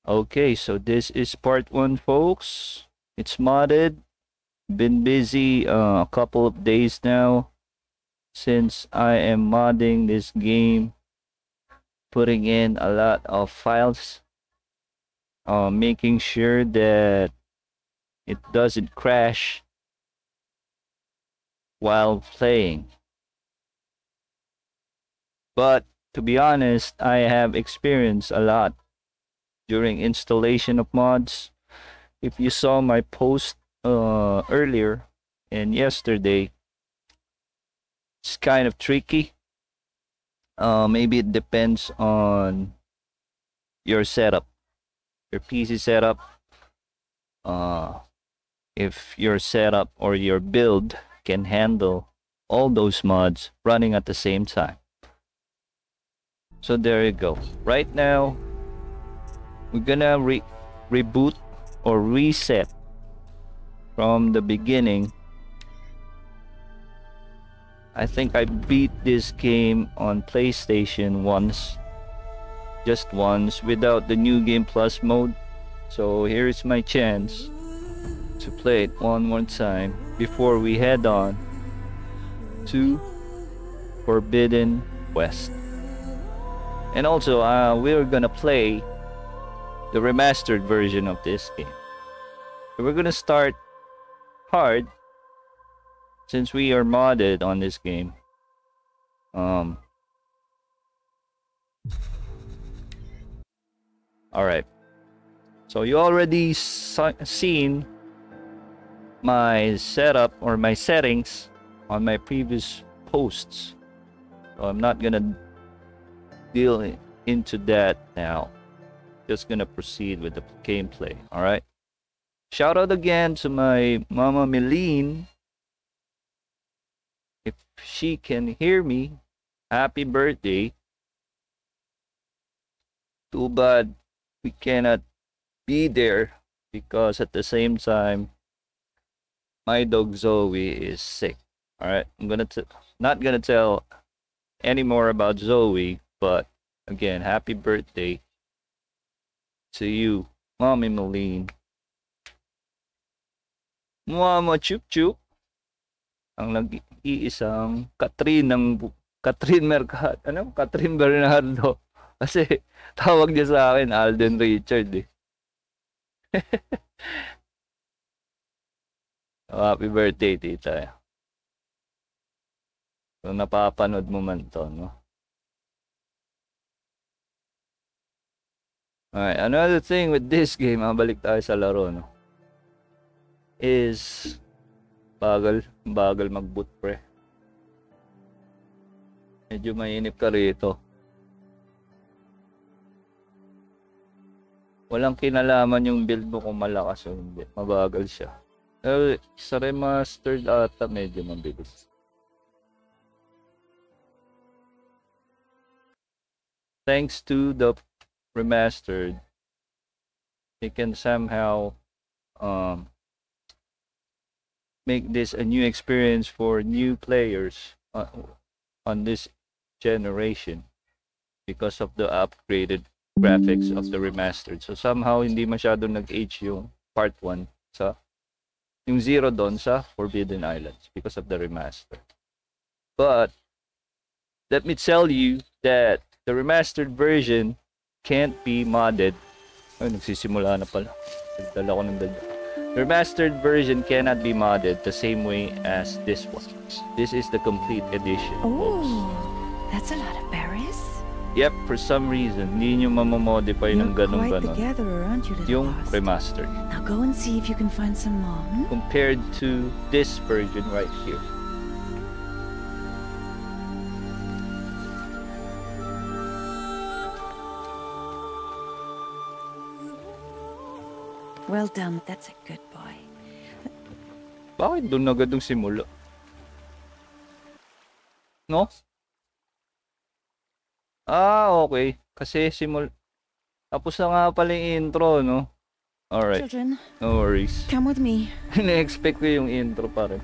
Okay, so this is part 1, folks. It's modded. Been busy a couple of days now since I am modding this game, putting in a lot of files, making sure that it doesn't crash while playing. But to be honest, I have experienced a lot during installation of mods. If you saw my post earlier and yesterday, it's kind of tricky. Maybe it depends on your setup, your PC setup. If your setup or your build can handle all those mods running at the same time. So there you go. Right now, we're gonna reboot or reset from the beginning. I think I beat this game on PlayStation once, just once, without the New Game Plus mode. So here's my chance to play it one more time before we head on to Forbidden West. And also, we're gonna play the remastered version of this game. So we're gonna start hard since we are modded on this game. Alright. So you already seen my setup or my settings on my previous posts. So I'm not gonna deal into that now. Just gonna proceed with the gameplay. Alright. Shout out again to my Mama Meline. If she can hear me, happy birthday. Too bad we cannot be there because at the same time my dog Zoe is sick. Alright, I'm not gonna tell any more about Zoe, but again, happy birthday to you, Mommy Meline. Mama Chup Chup, ang nag-iisang Catherine Mercado. Catherine Bernardo. Kasi tawag niya sa akin Alden Richard eh. Happy birthday, tita. So napapanood mo man to, no? Alright, another thing with this game, balik tayo sa laro, no? Is bagal mag-boot pre. Medyo mainip ka rito. Walang kinalaman yung build mo kung malakas o hindi. Mabagal siya. Sa remastered ata medyo mabilis. Thanks to the remastered, they can somehow make this a new experience for new players on this generation because of the upgraded graphics of the remastered. So somehow hindi masyado nag-age yung part 1 sa yung 0 doon sa Forbidden Islands because of the remaster. But let me tell you that the remastered version can't be modded. Ay, nagsisimula na pala. Nagdala ko ng dala. The remastered version cannot be modded the same way as this one. This is the complete edition, folks. That's a lot of berries. Yep, for some reason, hindi nyo mamamodify ng ganun-ganon yung remastered. Now go and see if you can find some more. Compared to this version right here. Well done, that's a good boy. Bakit doon agad yung simula? No? Okay. Kasi tapos na nga pala yung intro, no? Alright. Children, no worries. come with me. Na-expect ko yung intro pa rin.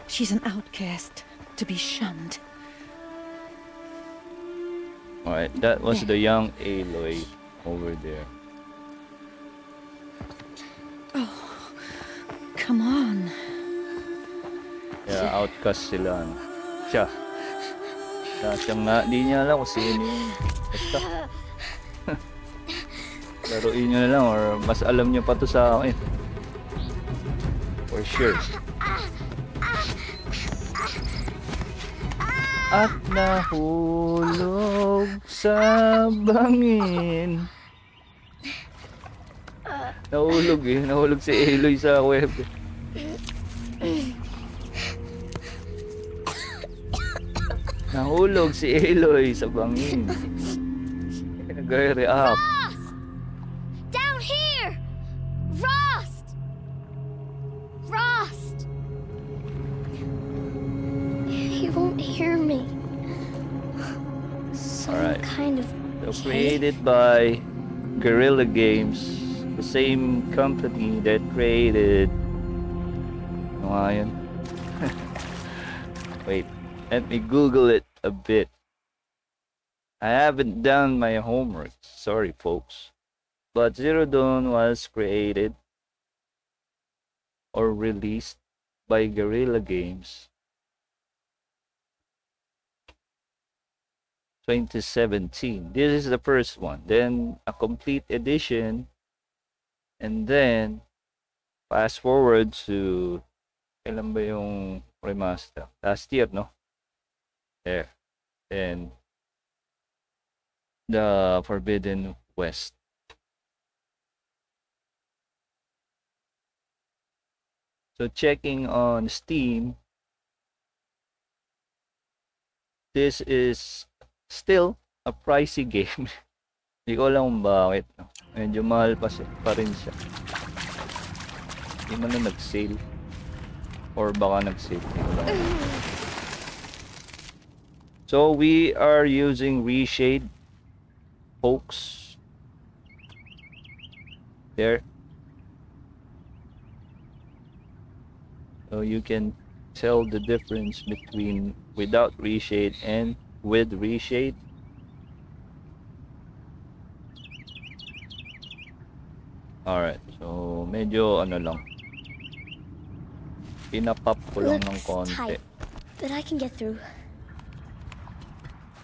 She's an outcast, to be shunned. Alright, that was the young Aloy. over there. Oh, come on. Kaya outcast sila. No? Siya siyang di niya alam kung sino yun. Basta. Laruin nyo na lang or mas alam nyo pa to sa akin. For sure. At nahulog sa bangin. Nahulog si Aloy sa web. Nahulog si Aloy sa bangin. Nag-react. Down here! Rost! Rost! He won't hear me. Some Alright. kind of So created by Guerrilla Games, the same company that created. Ano nga yun? Wait, let me Google it a bit. I haven't done my homework. Sorry, folks. But Zero Dawn was created or released by Guerrilla Games 2017. This is the first one. Then a complete edition. And then fast forward to kailan ba yung remaster? Last year, no? There. Then the Forbidden West. So checking on Steam, this is still a pricey game. Hindi ko alam kung bakit. No? Medyo mahal pa rin siya. Hindi man na nag-sale. Or baka nag-sale. So we are using Reshade, folks. There. So you can tell the difference between without Reshade and with Reshade. Alright, so medyo ano lang. Pinapop ko lang ng konti. tight, but I can get through.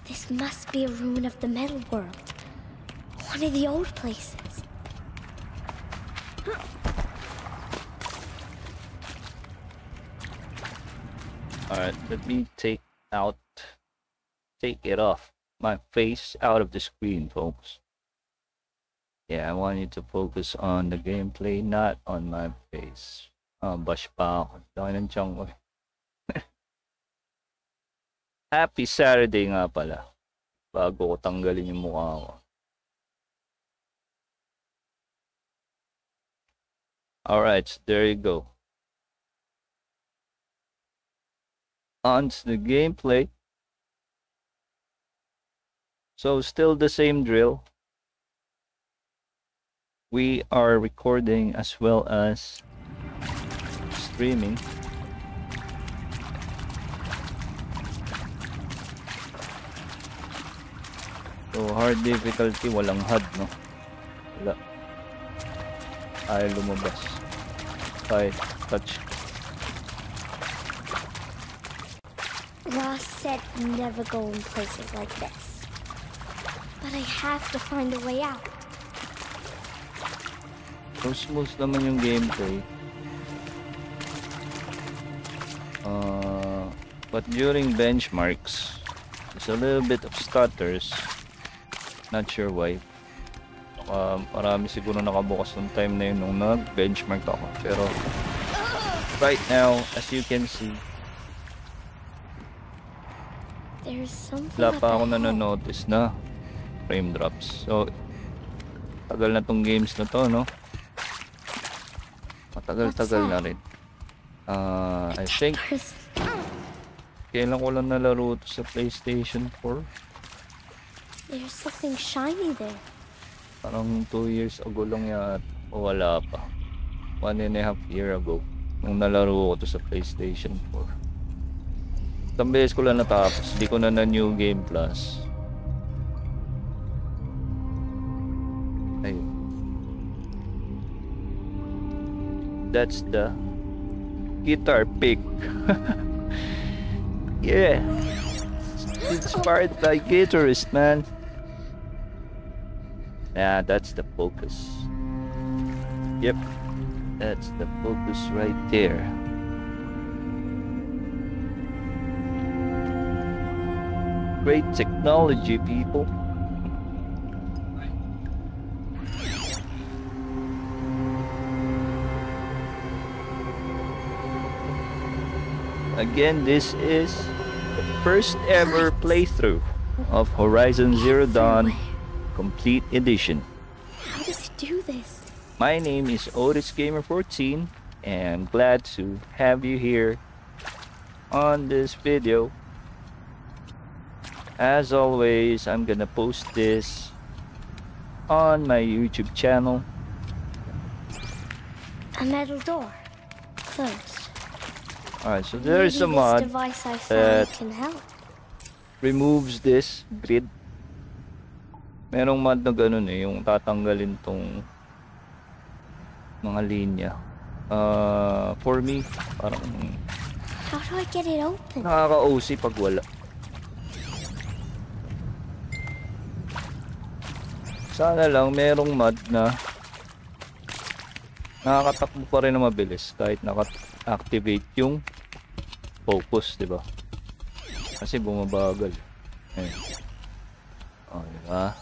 This must be a ruin of the metal world. One of the old places. Alright, let me take it off my face out of the screen, folks. Yeah, I want you to focus on the gameplay, not on my face. Bash pa ako. Laki ng tiyan ko. Happy Saturday nga pala. Bago ko tanggalin yung mukha ko. Alright, so there you go. On to the gameplay. So still the same drill. We are recording as well as streaming. So hard difficulty, walang HUD, no? Wala. Ay lumabas. Ay, touch. Ross said never go in places like this. But I have to find a way out. So smooth naman yung gameplay. But during benchmarks, there's a little bit of stutters. Not sure why. Marami siguro nakabukas ng time na yun nung nag-benchmark ako. Pero right now, as you can see, wala pa ako nanonotice na frame drops. So tagal na tong games na to, no? Matagal-tagal na rin. I think kailan ko lang nalaro to sa PlayStation 4. There's something shiny there. Parang 2 years ago lang yan. O wala pa. 1.5 years ago. Nung nalaro ko to sa PlayStation 4. Isang beses ko lang natapos. Hindi ko na New Game Plus. That's the guitar pick. Yeah, inspired by guitarist, man. Yeah, that's the focus. Yep, that's the focus right there. Great technology, people. Again, this is the first ever playthrough of Horizon Zero Dawn Complete Edition. How does it do this? My name is Otis Gamer 14 and I'm glad to have you here on this video. As always, I'm gonna post this on my YouTube channel. A metal door. Closed. Alright, so there's a Maybe mod this device I that found can help. removes this grid. Merong mod na ganun eh, yung tatanggalin tong mga linya. For me, parang How do I get it open? nakaka-OC pag wala. Sana lang merong mod na nakakatakbo pa rin na mabilis kahit naka-activate yung focus, di ba? Kasi bumabagal. Ayan. Oh, di ba?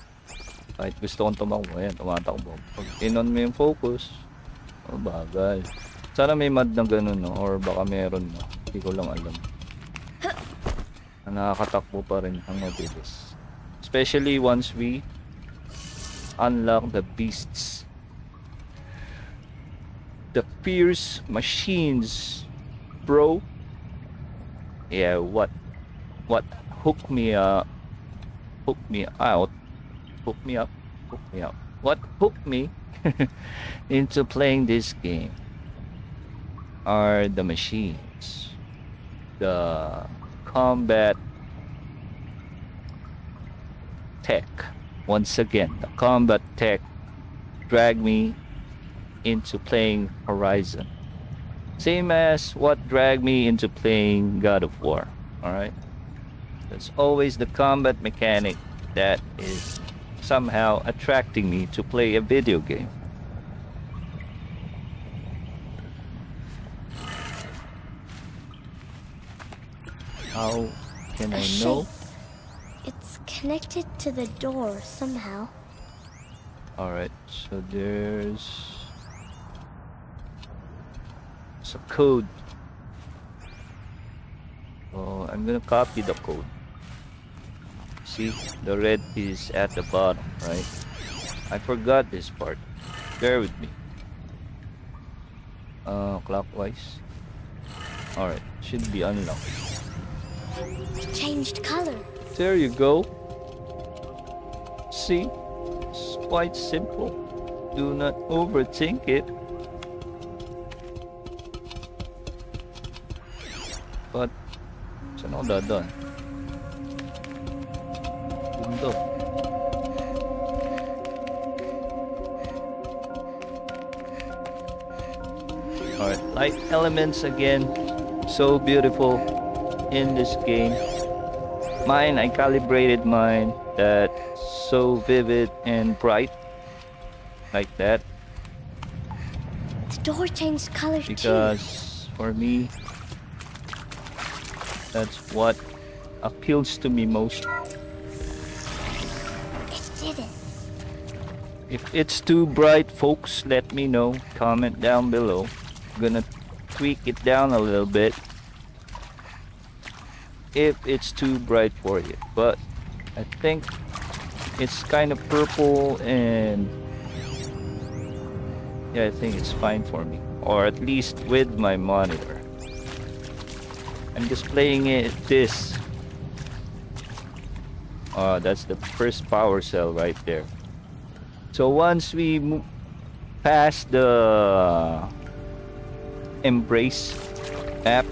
Kahit gusto kong tumakbo, ayan, tumatakbo. Pag in-on mo yung focus, bagal. Sana may mod na ganun, no? Or baka meron, no? Hindi ko lang alam. Na nakakatakbo pa rin ang mabilis. Especially once we unlock the beasts. The fierce machines, bro. Yeah, what hooked me up, hooked me out, hooked me up, hooked me up. What hooked me into playing this game are the machines, the combat tech. Once again, the combat tech dragged me into playing Horizon. Same as what dragged me into playing God of War. Alright? It's always the combat mechanic that is somehow attracting me to play a video game. How can I know? It's connected to the door somehow. Alright, so there's a code. So I'm gonna copy the code. See, the red is at the bottom, right? I forgot this part. Bear with me. Clockwise. Alright, should be unlocked. It changed color. There you go. See, it's quite simple. Do not overthink it. But, saan ako dadaan? Gundo. Alright, light elements again. So beautiful in this game. Mine, I calibrated mine that's so vivid and bright. Like that. The door changed color too. Because for me, that's what appeals to me most. It did it. If it's too bright, folks, let me know. Comment down below. I'm gonna tweak it down a little bit if it's too bright for you. But I think it's kind of purple and yeah, I think it's fine for me. Or at least with my monitor. I'm just playing it this. Oh, that's the first power cell right there. So once we move past the Embrace map,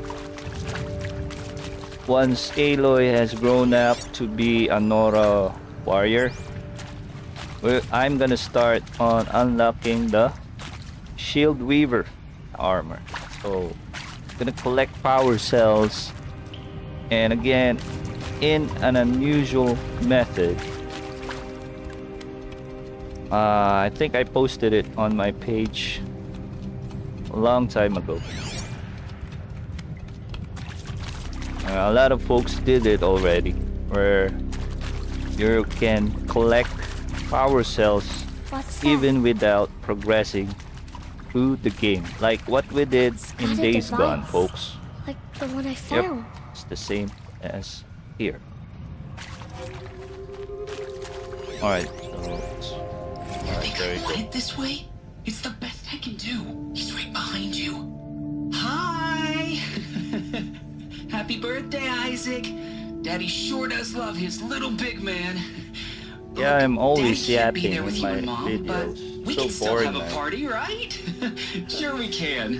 once Aloy has grown up to be a Nora warrior, I'm gonna start on unlocking the Shield Weaver. armor. So gonna collect power cells, and again in an unusual method. I think I posted it on my page a long time ago. A lot of folks did it already, where you can collect power cells What's that? even without progressing through the game, like what we did in got a Days Gone, device. folks. Like the one I found. It's the same as here. Alright, so Think very I want good. it this way? It's the best I can do. He's right behind you. Hi! Happy birthday, Isaac. Daddy sure does love his little big man. Yeah, I'm always Daddy can't be yapping there with in you my and Mom, but videos. we So can still boring, have a man. party, right? Sure we can.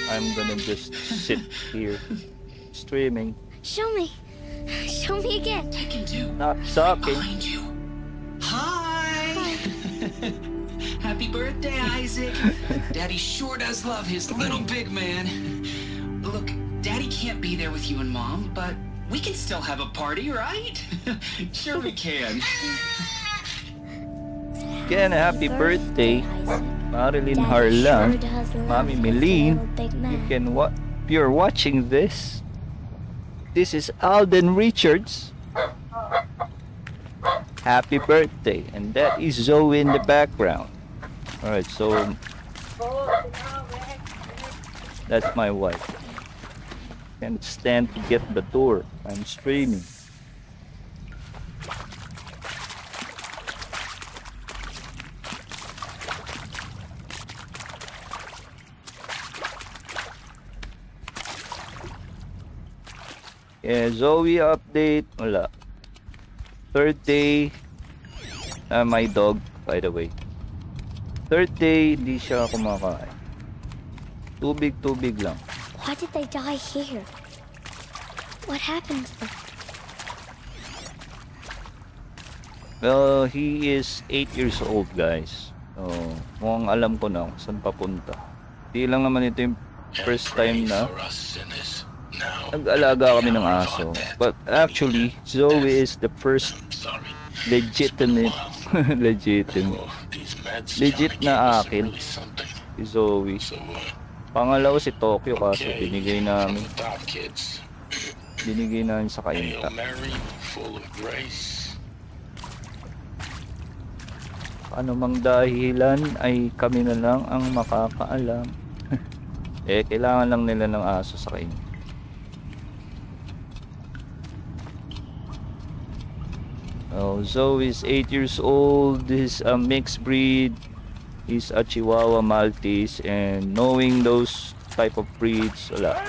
I'm gonna just sit here streaming, Show me. Show me again. I can do. not Right talking. behind you. Hi! Happy birthday, Isaac. Daddy sure does love his little big man. Look, Daddy can't be there with you and Mom, but we can still have a party, right? Sure we can. Again, happy birthday, Isaac. Marilyn Daddy Harlan. sure does love Mommy his Meline. little big You man. can if you're watching this, this is Alden Richards. Happy birthday, and that is Zoe in the background. All right, so that's my wife. Can't stand to get the door. I'm streaming. Yeah, Zoe update. Wala. Third day. My dog, by the way. Third day, hindi siya kumakain. Tubig lang. Why did they die here? What happened to them? Well, he is 8 years old, guys. So, mukhang alam ko na kung saan papunta. Di lang naman ito yung first time na nag-alaga kami ng aso. But actually, Zoe is the first legitimate legit na akin si Zoe. Pangalawa si Tokyo, kaso binigay namin sa kainta. Ano mang dahilan ay kami na lang ang makakaalam. Kailangan lang nila ng aso sa kainta. Oh, Zoe is 8 years old. This is a mixed breed. He's a Chihuahua Maltese, and knowing those type of breeds, wala.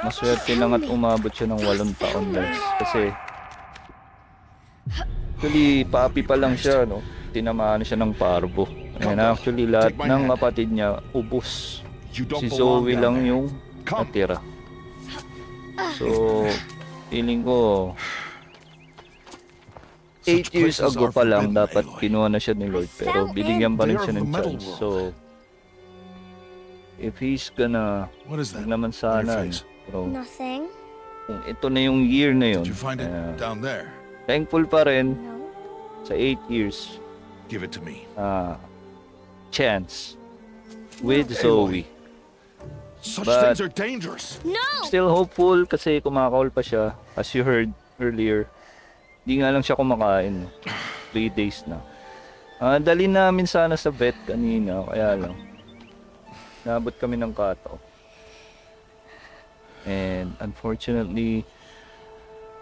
Maswerte lang at umabot siya ng 8 taon, guys. Kasi actually, papi pa lang siya, no? Tinamaan siya ng parvo. And actually, lahat ng kapatid niya ubos. Si Zoe lang yung natira. So, feeling ko 8 years ago pa lang dapat kinuha na siya ni Lord, pero binigyan pa rin siya ng chance. So if he's gonna, What is that? naman On sana, your face? pero Nothing. kung ito na yung year na yun, Did you find it down there? thankful pa rin No. sa 8 years Give it to me. chance with Hey, Zoe. Such But- things are dangerous. No! Still hopeful kasi kumakaul pa siya, as you heard earlier. Di nga lang siya kumakain. 3 days na. Dali namin sana sa vet kanina, kaya lang. Naabot kami ng cut-off. And unfortunately,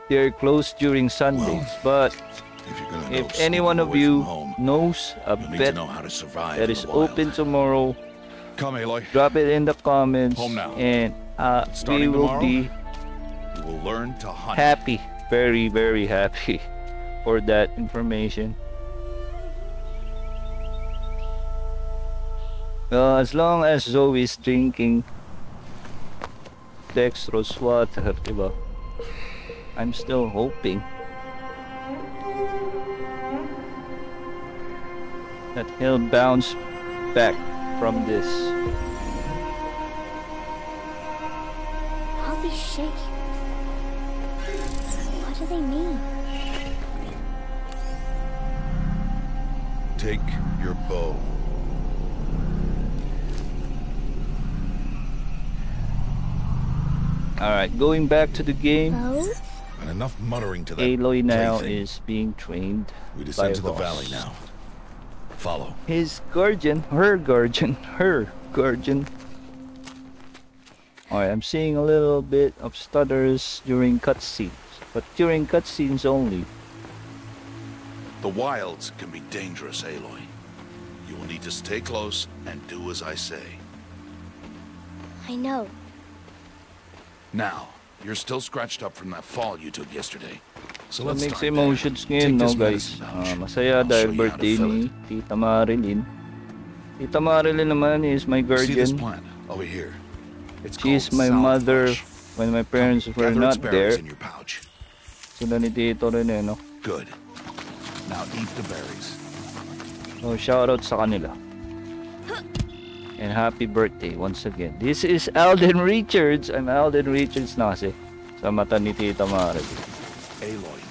they're closed during Sundays. But If you're gonna if go any one sneaking of away you from home, knows a you'll need vet to know how to survive that in is the wild. open tomorrow, Come, Aloy. drop it in the comments. Home now. And we Starting will tomorrow, be You will learn to hunt. happy, very, very happy for that information. As long as Zoe is drinking dextrose water, diba? I'm still hoping that he'll bounce back from this. All these shapes. What do they mean? Take your bow. Alright, going back to the game. Oh? And enough muttering to that Aloy now plaything. is being trained We by descend to the Ross. valley now. Follow. His guardian, her guardian. Alright, I'm seeing a little bit of stutters during cutscenes, but during cutscenes only. The wilds can be dangerous, Aloy. You will need to stay close and do as I say. I know. Now, you're still scratched up from that fall you took yesterday. So let's Mixed start emotions there. ngayon, Take no this guys. medicine pouch. Masaya I'll dahil show you how to birthday fill ni it. Tita Marilyn. Tita Marilyn naman is my See this guardian. plant over here? It's She is called my salve mother brush. when my parents were Gather its not berries there. in your pouch. Sila ni Tito rin eh, no? Good. Now eat the berries. So, shoutout sa kanila. And happy birthday once again. This is Alden Richards. I'm Alden Richards na kasi. Sa mata ni Tita Marilyn. Aloy.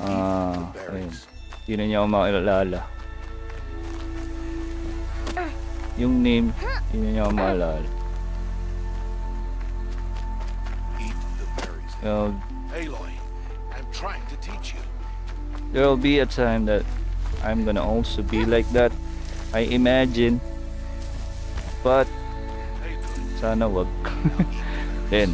Ah, the ayun. berries. Hindi na niya ako makilala. Yung name, hindi na niya ako maalala. Eat the berries. Well, Aloy, I'm trying to teach you. there'll be a time that I'm gonna also be like that. I imagine. But, Hey, good. sana wag. Then,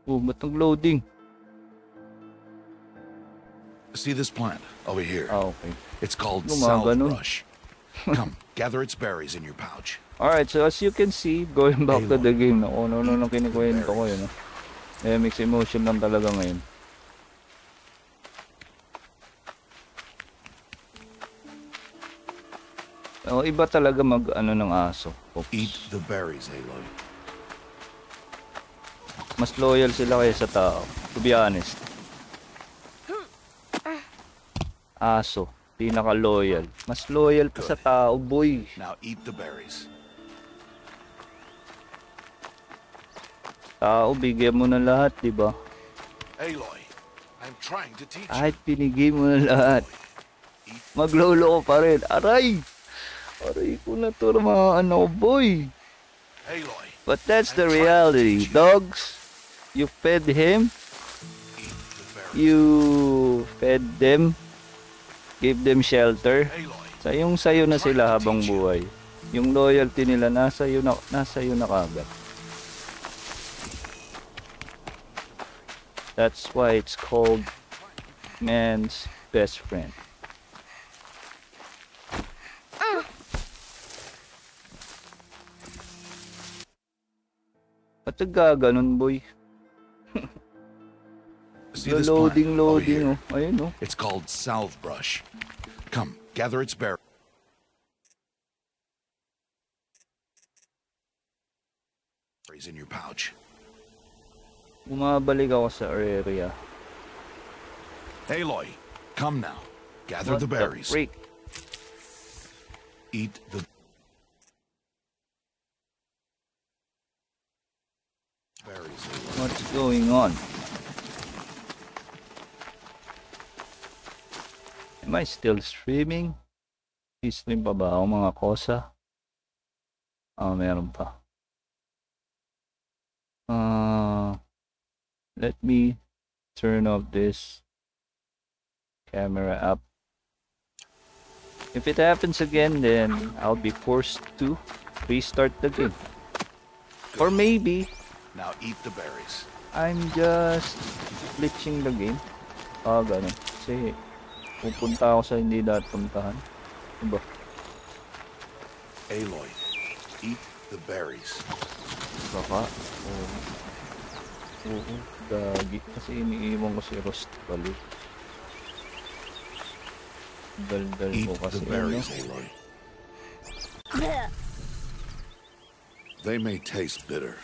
oh, ba't nag-loading? See this plant over here? Ah, okay. It's called Gumaganon. salve brush. Come, gather its berries in your pouch. Alright, so as you can see, going back to the game na kung ano nang kinikwento ko yun. Eh, mixed emotion lang talaga ngayon. Oh, iba talaga mag ano ng aso. Oops. Eat the berries, Aloy. Mas loyal sila kaysa tao, to be honest. Aso, pinaka-loyal. Mas loyal pa sa tao, boy. Now eat the berries. Tao, bigyan mo na lahat, di ba? Aloy, I'm trying to teach you. Kahit pinigay mo na lahat, maglolo ko pa rin. Aray! Aray ko na to mga ano, boy. Aloy, But that's the reality, dogs. You fed him, eat the berries. you fed them, gave them shelter. Aloy, Sayo na sila habang buhay. Yung loyalty nila nasa iyo na kagad. That's why it's called man's best friend. Ba't nagkaganon, boy? see this plant over Loading, here? oh. Ayun, oh. It's called salve brush. Come, gather its berries in your pouch. Bumabalik ako sa area. Aloy, come now. Gather the berries. freak? Eat the berries, Aloy. What's going on? Am I still streaming? I-stream pa ba ako mga kosa? Ah, meron pa. Let me turn off this camera app. If it happens again, then I'll be forced to restart the game. Or maybe Now eat the berries. I'm just glitching the game. Ah, ganun. Kasi pupunta ako sa hindi dapat puntahan. Diba? Aloy, eat the berries. Baka. Oo. Gagi. Kasi iniiwan ko si Rost pala. Daldal Eat ko kasi. the berries, Ano? Aloy. They may taste bitter,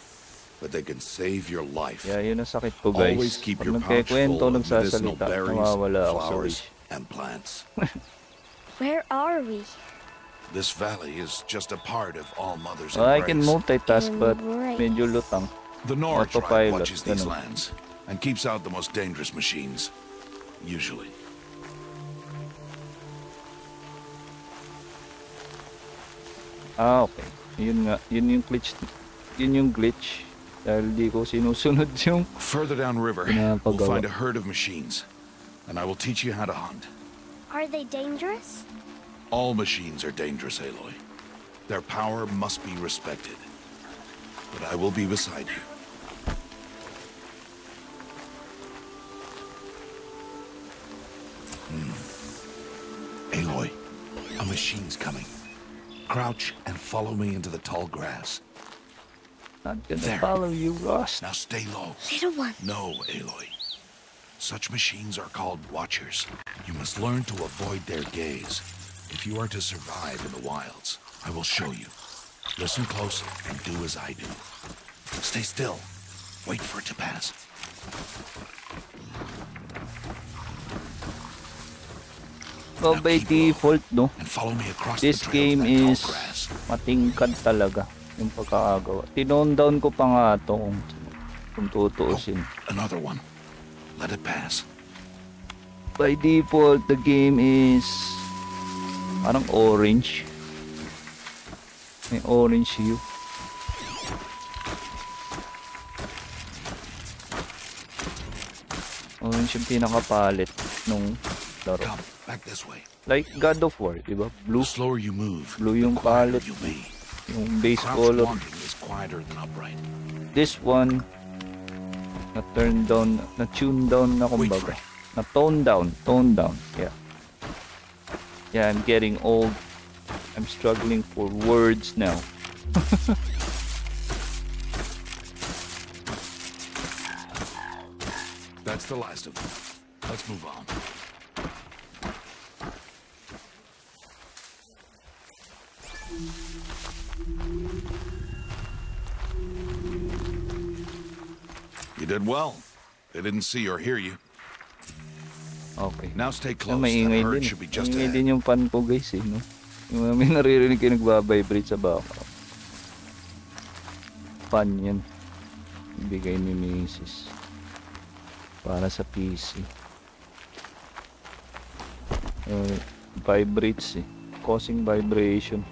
but they can save your life. Yeah, yun ang sakit ko, Always guys. keep Pag your pouch nagkikwento, full of medicinal nagsasalita, berries, nawawala ako sa flowers, wish. and plants. Where are we? This valley is just a part of All Mother's I can embrace. multitask, but Embrace. medyo lutang. The Nora tribe Autopilot, watches these ganun. lands and keeps out the most dangerous machines. Usually. Ah, okay. Yun nga. Yun yung glitch. Yun yung glitch. Dahil di ko sinusunod yung... Further downriver, Pinapagawa. we'll find a herd of machines, and I will teach you how to hunt. Are they dangerous? All machines are dangerous, Aloy. Their power must be respected. But I will be beside you. Aloy, a machine's coming. Crouch and follow me into the tall grass. Not gonna There. follow you, Rust. Now stay low. Little one. No, Aloy. Such machines are called Watchers. You must learn to avoid their gaze. If you are to survive in the wilds, I will show you. Listen close and do as I do. Stay still. Wait for it to pass. Well, Now by keep low default, no? And follow me across This the trail game of that tall is grass. matingkad talaga yung pagkakagawa. Tinone down ko pa nga ito kung tutuusin. Another one. Let it pass. By default, the game is parang orange. May orange hue. Orange yung pinakapalit nung laro. Come, back this way. Like God of War, di ba? Blue, The slower you move, blue the yung quieter palette, you'll be. yung base Crouched color. walking is quieter than upright. This one, na turn down, na tune down na Wait for kumbaga. it. Na tone down. Yeah. Yeah, I'm getting old. I'm struggling for words now. That's the last of them. Let's move on. You did well. They didn't see or hear you. Okay. Now stay Ah, close. may That ingay herd din. should be just Ingay ahead. din yung fan ko, guys, eh, no? Yung may naririnig kayo nagbabibrate sa baka. Fan yan. Ibigay ni Mrs. Para sa PC. Vibrates, eh. Causing vibration.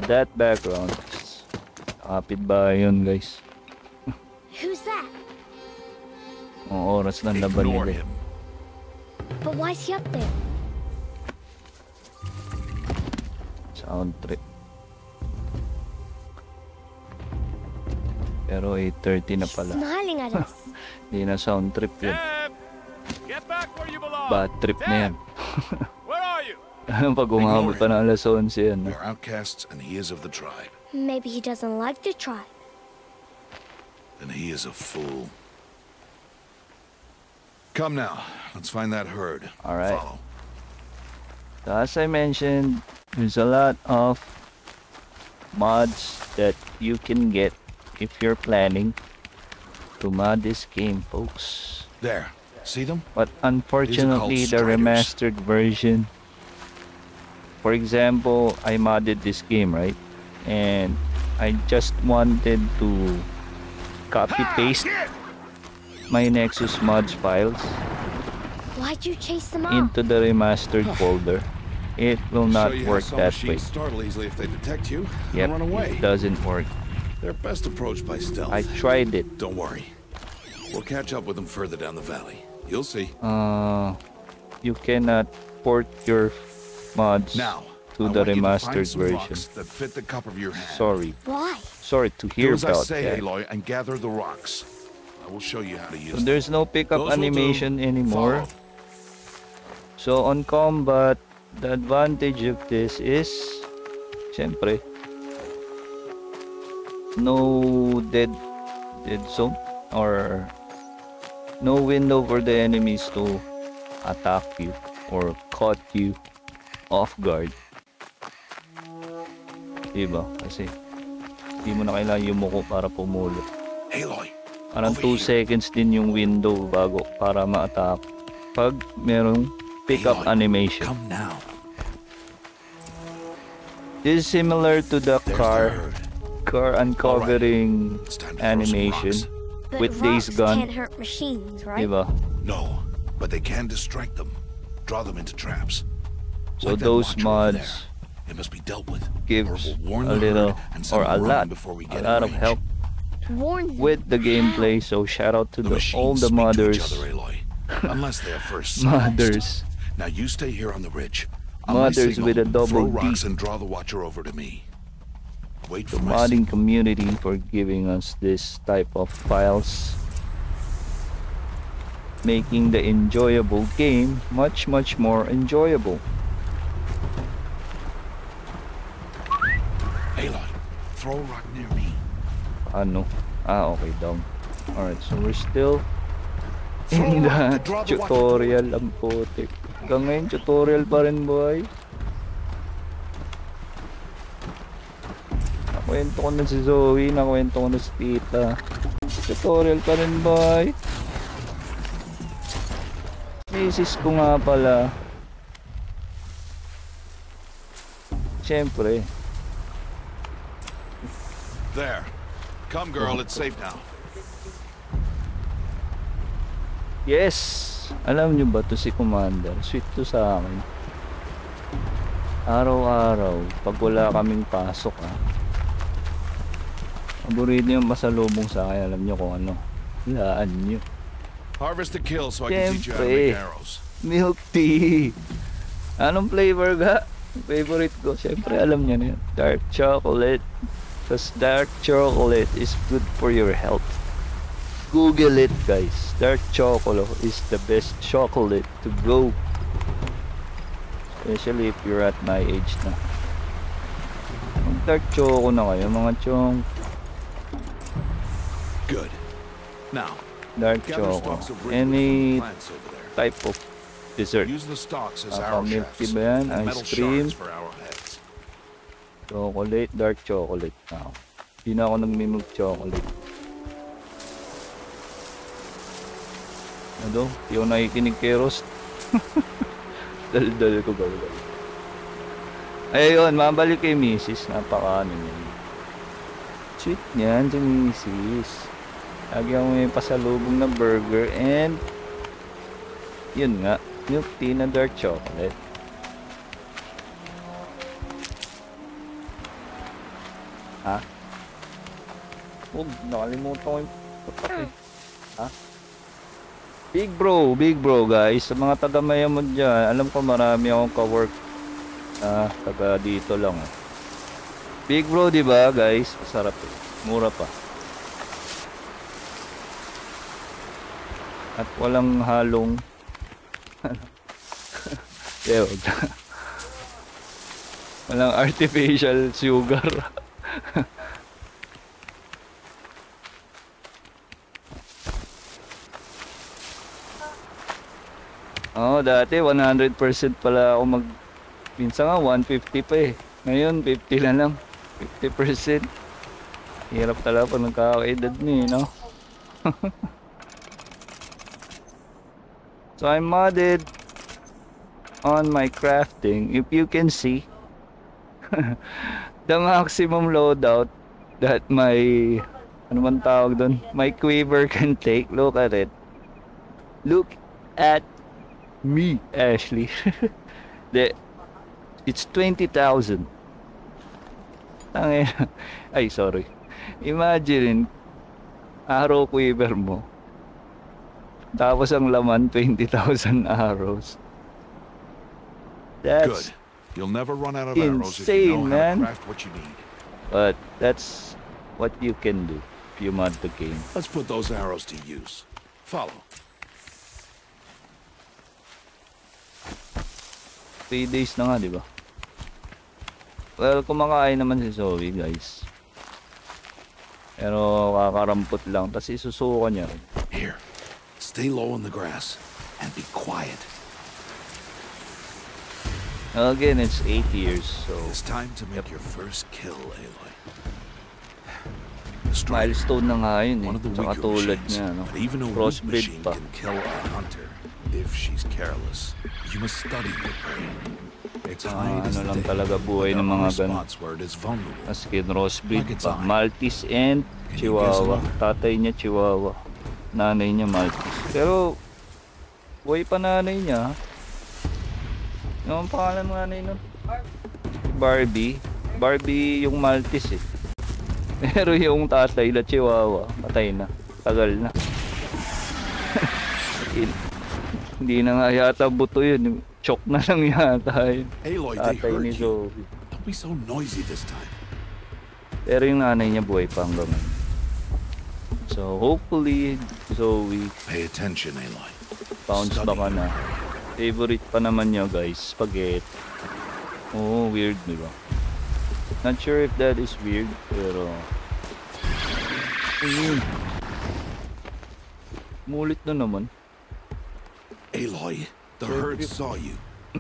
That background. Kapitbahay yun, guys. Who's that? Ang oras ng laban Ignore nila. him. But why's he up there? Sound trip. Pero 8:30 na pala. Smiling at us. Hindi na sound trip yun. Deb! Get back where you belong! Bad trip na yan. Where are you? Pag umabot pa ng alas 11 yan. We are outcasts, and he is of the tribe. Maybe he doesn't like the tribe. Then he is a fool. Come now. Let's find that herd. All right. Follow. So as I mentioned, there's a lot of mods that you can get if you're planning to mod this game, folks. There. See them? But unfortunately, These the are called remastered version, for example, I modded this game, right? And I just wanted to copy paste my Nexus mods files Why'd you chase them off? into the remastered folder. It will not Show you how work some that way. machines startle easily if they detect you Yep, and run away. it doesn't work. They're best approached by stealth. I tried it. Don't worry. We'll catch up with them further down the valley. You'll see. You cannot port your mods Now, to I the want you to find remastered some version. rocks that fit the cup of your hand. Sorry. Why? Sorry to Do hear as I about say, that. Aloy, and gather the rocks. I will show you how to use So them. there's no pickup Those will do. animation anymore. Follow. So on combat, the advantage of this is, syempre, no dead zone or no window for the enemies to attack you or caught you off guard. Diba? Kasi Hindi mo na kailangan yumuko para pumulot. Aloy, Parang over 2 seconds din yung window bago para ma-attack. Pag merong pick-up Aloy, animation. come now. This is similar to the There's the car herd. uncovering It's time to throw some animation rocks. But with Days rocks Gone. can't hurt machines, right? Diba? No, but they can distract them, draw them into traps. So Like that those watcher over mods there. It must be dealt with. gives or we'll warn a the little herd and send or a them lot running before we a get lot in of range. help Warn them. with the gameplay. So shout out to The all machines the speak to modders. each other, Aloy, unless they are first silenced. Modders. Now you stay here on the ridge. On my Modders signal, with a double throw rocks D. and draw the watcher over to me. Wait The for my modding community for giving us this type of files, making the enjoyable game much more enjoyable. Aloy, throw a rock near me. Ano? Okay, down. Alright, so we're still Throw in a rock the to draw the watcher. tutorial. Ang putik. Hanggang ngayon, tutorial pa rin, boy. Nakwento ko na si Zoe, nakwento ko na si Tita. Tutorial pa rin, boy. Misis ko nga pala. Siyempre. There. Come, girl. It's safe now. Yes! Alam nyo ba to si Commander? Sweet to sa akin. Araw-araw, pag wala kaming pasok paborito yung pasalubong sa akin. Alam nyo kung ano. Laan nyo. Harvest the kill so I can teach you how to Siyempre. make arrows. Milk tea! Anong flavor ga? Favorite ko. Siyempre alam nyo na yun. Dark chocolate. Because dark chocolate is good for your health. Google it, guys. Dark chocolate is the best chocolate to go. Especially if you're at my age na. Mag dark choco na kayo, mga chong. Good. Now, Dark gather choco. stalks of root Any plants over there. type of dessert. Use the stalks as Milk arrow tea shafts ba yan? and Ice metal cream? shards for arrowheads. Chocolate, dark chocolate. Now, hindi na ako nagmimilk chocolate. Ano? Hindi ako nakikinig kay Rost. Dal-dal ko gawin. Ayun, mabalik kay Mrs. Napaka ano niyan. Sweet niyan si Mrs. Lagi ako may pasalubong na burger and yun nga, milk tea na dark chocolate. Ha? Huwag, nakalimutan ko yung putak eh. Ha? Big bro guys, sa mga taga Mayamon dyan, alam ko marami akong ka-work na taga dito lang eh. Big bro, di ba guys? Masarap eh. Mura pa. At walang halong wag na. Walang artificial sugar. Oh, dati 100% pala ako minsan nga 150 pa eh. Ngayon 50 na lang. 50%. Hirap talaga pag nagkakaedad niyo, no? So I modded on my crafting. If you can see the maximum loadout that my ano man tawag doon, my quiver can take. Look at it. Look at me, Ashley. It's 20,000. Ay, sorry. Imagine, arrow quiver mo. Tapos ang laman, 20,000 arrows. That's Good. You'll never run out of arrows if you insane, know how man. to craft what you need. But that's what you can do if you mod the game. Let's put those arrows to use. Follow. 3 days na nga, di ba? Well, kumakain naman si Zoe, guys. Pero kakarampot lang. Tapos isusuko niya rin. Here. Stay low on the grass and be quiet. Again, it's 8 years, so It's time to make your first kill, Aloy. strider. Milestone na nga yun eh. One of the Tsaka weaker tulad machines, niya, no? but even a weak Crossbreed machine pa. can kill a hunter if she's careless. You must study your prey. Its hide is Ano lang thick, talaga buhay but ng there mga are ganun. spots where it is vulnerable. Maskin crossbreed Like its pa. eye. Maltese and Can you guess Chihuahua. another? Tatay niya Chihuahua. Nanay niya Maltese. Pero buhay pa nanay niya. Ano ang pangalan ng nanay nun? Barbie. Barbie yung Maltese eh. Pero yung tatay na Chihuahua, patay na. Tagal na. Hindi na nga yata buto yun. Chok na lang yata yun. Aloy, they Tatay heard ni you. Zoe. Don't be so noisy this time. Pero yung nanay niya buhay pa hanggang ngayon. So hopefully Zoe Pay attention, Aloy. bounce Study baka your na. prey. Favorite pa naman niya guys, spaghetti. Oh, weird diba? Not sure if that is weird, pero ayun. Mulit na naman. Aloy, the herd saw you.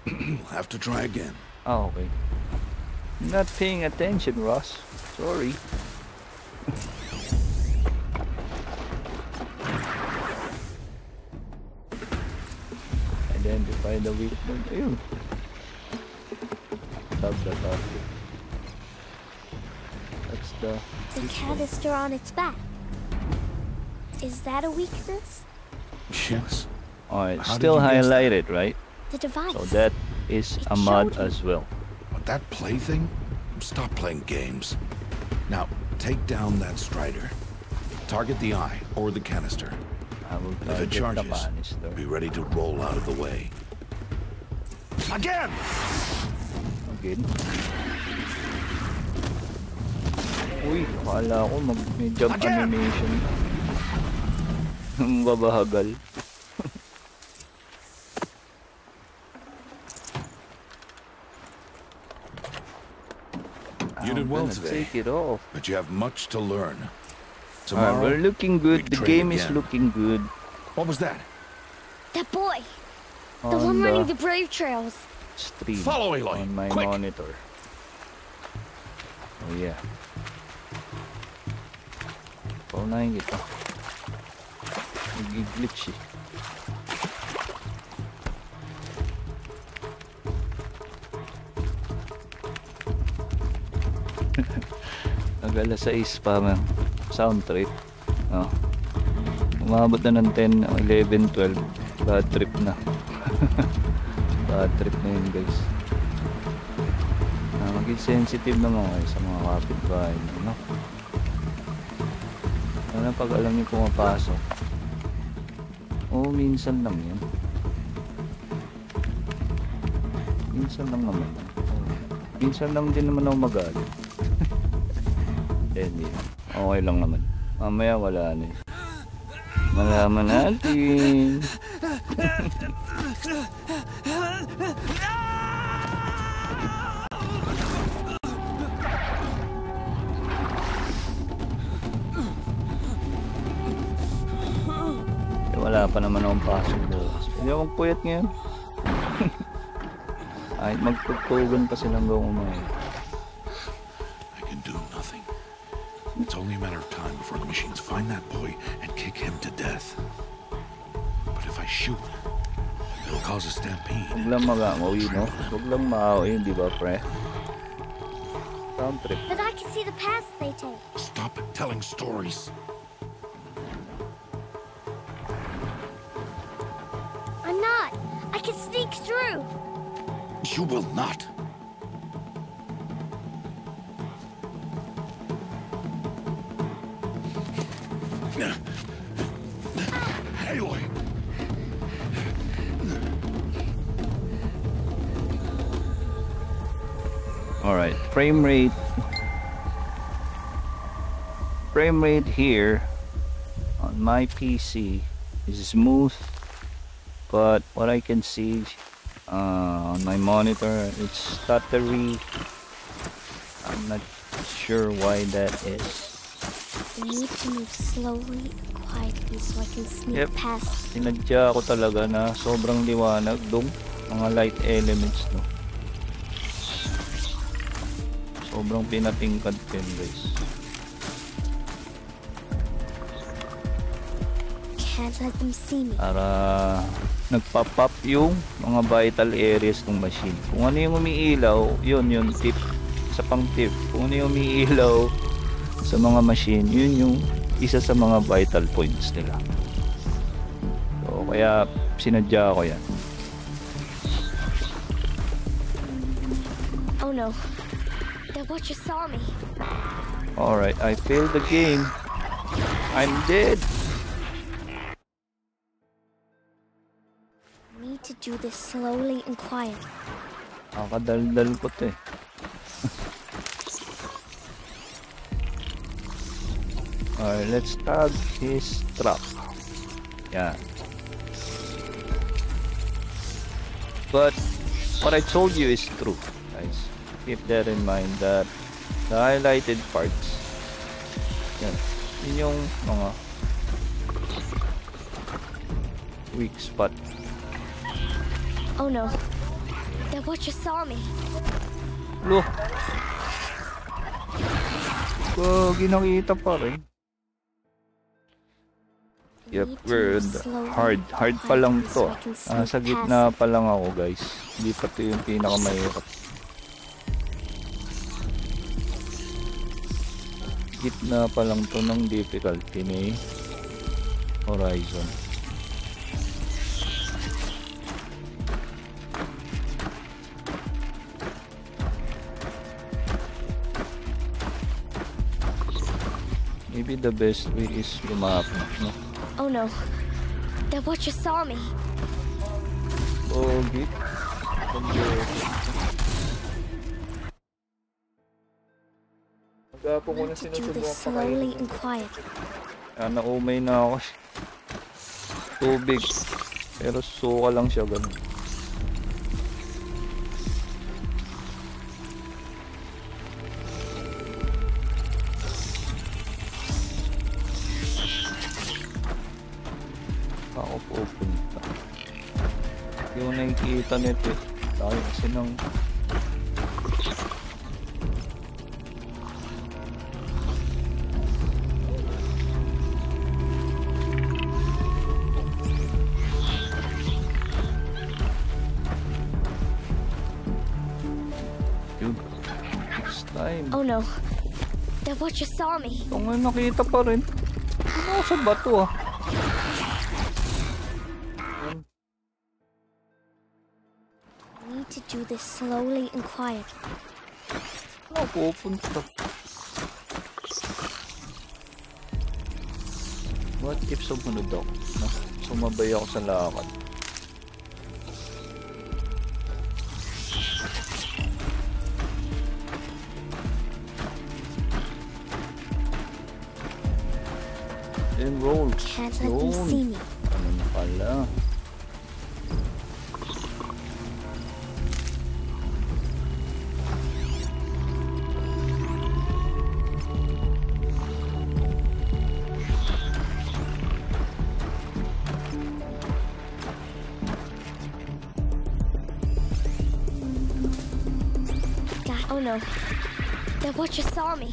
You'll have to try again. Ah, okay. Not paying attention, Ross. Sorry. Identify the weak point. Ayun. Tab the target. That's the The canister on its back. Is that a weakness? Yes. Alright, How did still you guess that? highlighted, right? The device. So that is It a mod showed you. as well. But that plaything? Stop playing games. Now, take down that strider. Target the eye or the canister. I will If it target the charges, banister. be ready to roll out of the way. Again! Again. Uy, akala ko may jump Again! animation. Babahagal. You did I'm well gonna today. Take it off. But you have much to learn. Alright, Tomorrow, we're looking good. we The trade game is again. looking good. What was that? That boy. The On one running the the brave trails. stream. Follow Aloy, On my quick. monitor. Oh yeah. Paunahin kita. Nag-glitch eh. Nag-alas 6 pa man. Sound trip. Oh. Umabot na ng 10, 11, 12. Bad trip na. Bad trip na yun guys. Maging sensitive naman kayo sa mga kapitbahay nyo, no? Ano pag alam niyo pumapasok? Oo, minsan lang yan. Minsan lang naman. Oo. Minsan lang din naman ako magalit. Hindi. Okay lang naman. Mamaya wala na eh. Malaman natin. Wala pa naman akong pasok bukas. Hindi ako magpuyat ngayon. Kahit magtugtugan pa silang gawang umayon. I can do nothing. It's only a matter of time before the machines find that boy and kick him to death. But if I shoot, it'll cause a stampede. Huwag lang mag-amoy, no? Huwag lang maaoy, di ba, pre? Sound trip. But I can see the paths they take. Stop telling stories. I'm not. I can sneak through. You will not. Aloy! Alright, frame rate here on my PC is smooth, but what I can see on my monitor, it's stuttery. I'm not sure why that is. We need to move slowly and quietly so I can sneak Yep. past. Sinadya ko talaga na sobrang liwanag dong mga light elements, no. Sobrang pinatingkad din guys. Can't let them see me. Para nagpa-pop yung mga vital areas ng machine. Kung ano yung umiilaw, yun yung tip. Sa pang tip. Kung ano yung umiilaw sa mga machine, yun yung isa sa mga vital points nila. So, kaya sinadya ko yan. Oh no. The Watcher saw me. Alright, I failed the game. I'm dead. Need to do this slowly and quiet. Nakakadaldal ko to eh. Alright, let's tag his trap. Yeah. But what I told you is true, guys. Keep that in mind that the highlighted parts, yan, yun yung mga weak spot. Oh no. The Watcher saw me. Look. Ginakita pa rin. Yep, we're hard pa lang to. Sa gitna pa lang ako, guys. Hindi pa to yung pinakamahirap. Gitna pa lang to ng difficulty ni Horizon. Maybe the best way is lumapit, no? Oh no. The Watcher saw me. Okay. Magapo ko na Need to do sinusubukan this slowly and quiet. Naumay na ako. Tubig. Pero suka lang siya ganun. Ako pupunta. Yung nakikita nito eh. Dahil kasi ng time. Oh no. The Watcher saw me. Ito nga nakita pa rin. Ano sa bato ah? Need to do this slowly and quiet. Ano pupunta? What if sumunod ako? No? Sumabay ako sa lakad. Enroll. Can't let them see me. Ano na pala? Oh no. The Watcher saw me.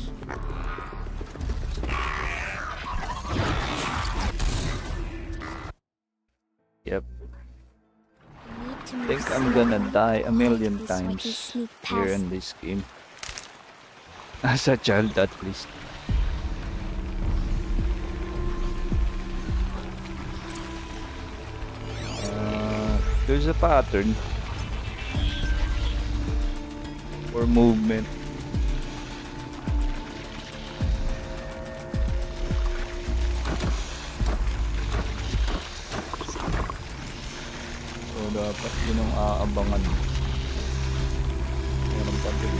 Yep. I think I'm gonna die a million times here in this game. As a child at least. There's a pattern for movement. So dapat yun ang aabangan. Meron pa din.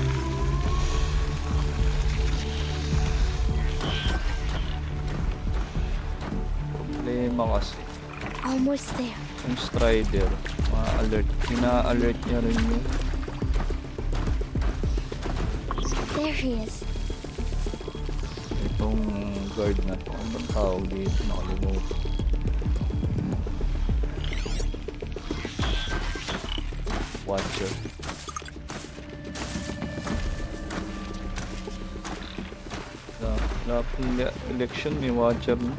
Problema kasi Almost there. yung Strider, ma-alert. Ina-alert niya rin yun. There he is. Itong guard na to. Ano bang tawag dito? Nakalimutan. Watcher. Sa election may watcher na.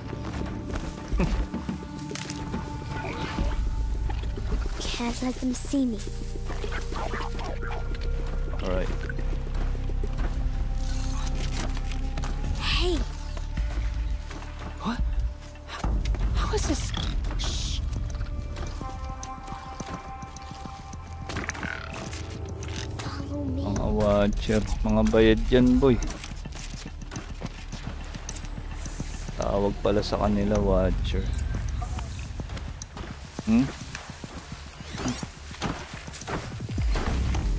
can't let them see me. Alright. Hey, What? How is this? follow me. Mga watcher. Mga bayad yan, boy. Tawag pala sa kanila, watcher.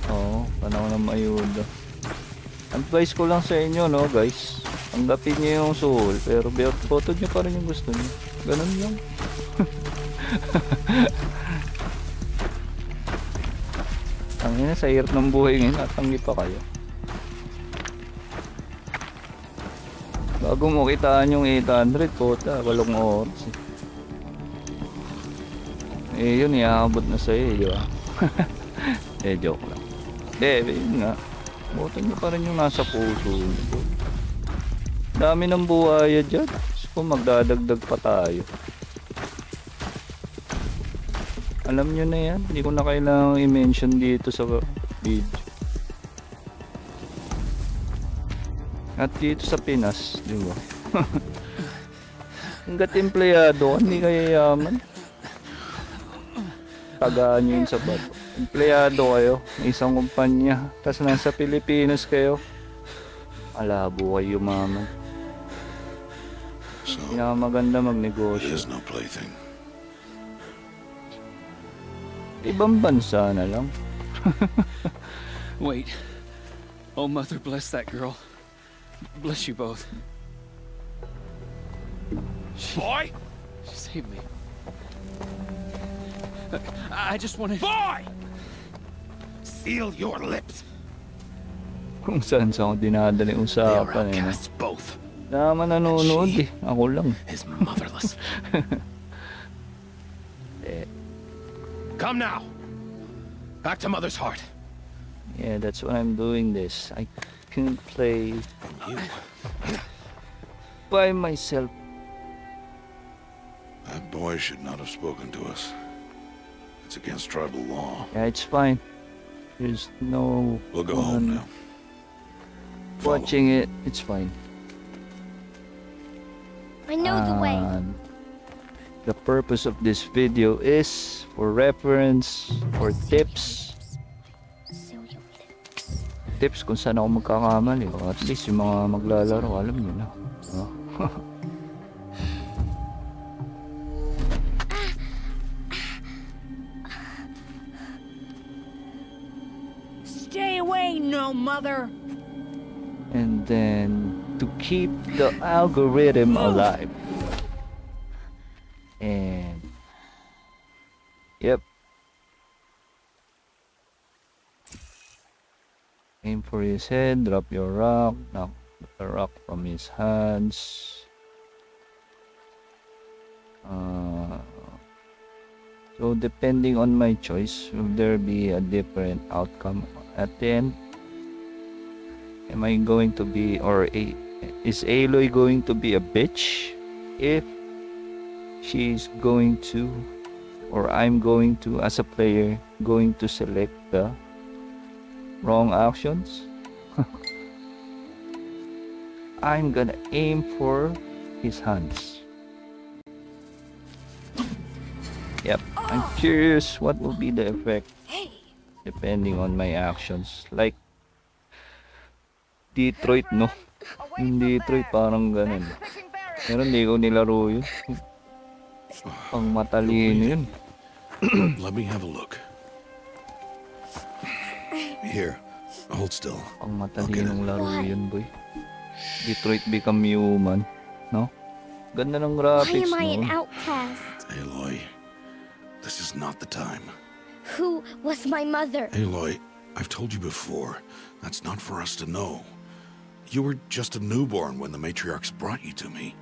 Oo, panahon na mayuda. Advice ko lang sa inyo, no, guys. Tanggapin nyo yung soul, pero boto nyo pa rin yung gusto nyo. Ganun lang. Ang ina, sa hirap ng buhay ngayon, natanggi pa kayo. Bago mo kitaan yung 800, kota, 8 oras. Yun, iabot na sa'yo, di ba? Joke lang. Yun nga. Boto nyo pa rin yung nasa puso nyo. Dami ng buhaya dyan. Kung magdadagdag pa tayo. Alam nyo na yan. Hindi ko na kailangang i-mention dito sa video. At dito sa Pinas, di ba? Hanggat empleyado, hindi kayo yaman. Tagaan nyo yun sa bato. Empleyado kayo, may isang kumpanya. Tapos nasa Pilipinas kayo. Malabo kayo yumaman. So, Pinakamaganda it magnegosyo. is no plaything. Ibang bansa na lang. Wait. Oh, Mother, bless that girl. Bless you both. Boy! She saved me. I just wanted... Boy! Seal your lips. Kung saan sa ako dinadala yung They are usapan eh. No? outcasts, both. Naman nanonood eh. Ako lang. Is motherless. Come now. Back to Mother's heart. Yeah, that's why I'm doing this. I can't play by myself. That boy should not have spoken to us. It's against tribal law. Yeah, it's fine. There's no We'll go home now. watching it. It's fine. I know the way. The purpose of this video is for reference, for tips. Seal your lips. Tips kung saan ako magkakamali. O at least yung mga maglalaro, alam nyo na. Oh. Stay away, no mother. And then to keep the algorithm alive. And yep. Aim for his head, drop your rock, knock the rock from his hands. So depending on my choice, will there be a different outcome at the end? Am I going to be, is Aloy going to be a bitch if she's going to, or I'm going to, as a player, going to select the wrong actions? I'm gonna aim for his hands. Yep, I'm curious what will be the effect depending on my actions. Like Detroit, no? Yung Detroit parang ganun. Pero hindi ko nilaro yun. Pang matalino yun. Let me have a look. Here, hold still. Pang matalinong laro yun, boy. Detroit Become Human, no? Ganda ng Why graphics, am I an no? outcast? Aloy, this is not the time. Who was my mother? Aloy, I've told you before, that's not for us to know. You were just a newborn when the matriarchs brought you to me.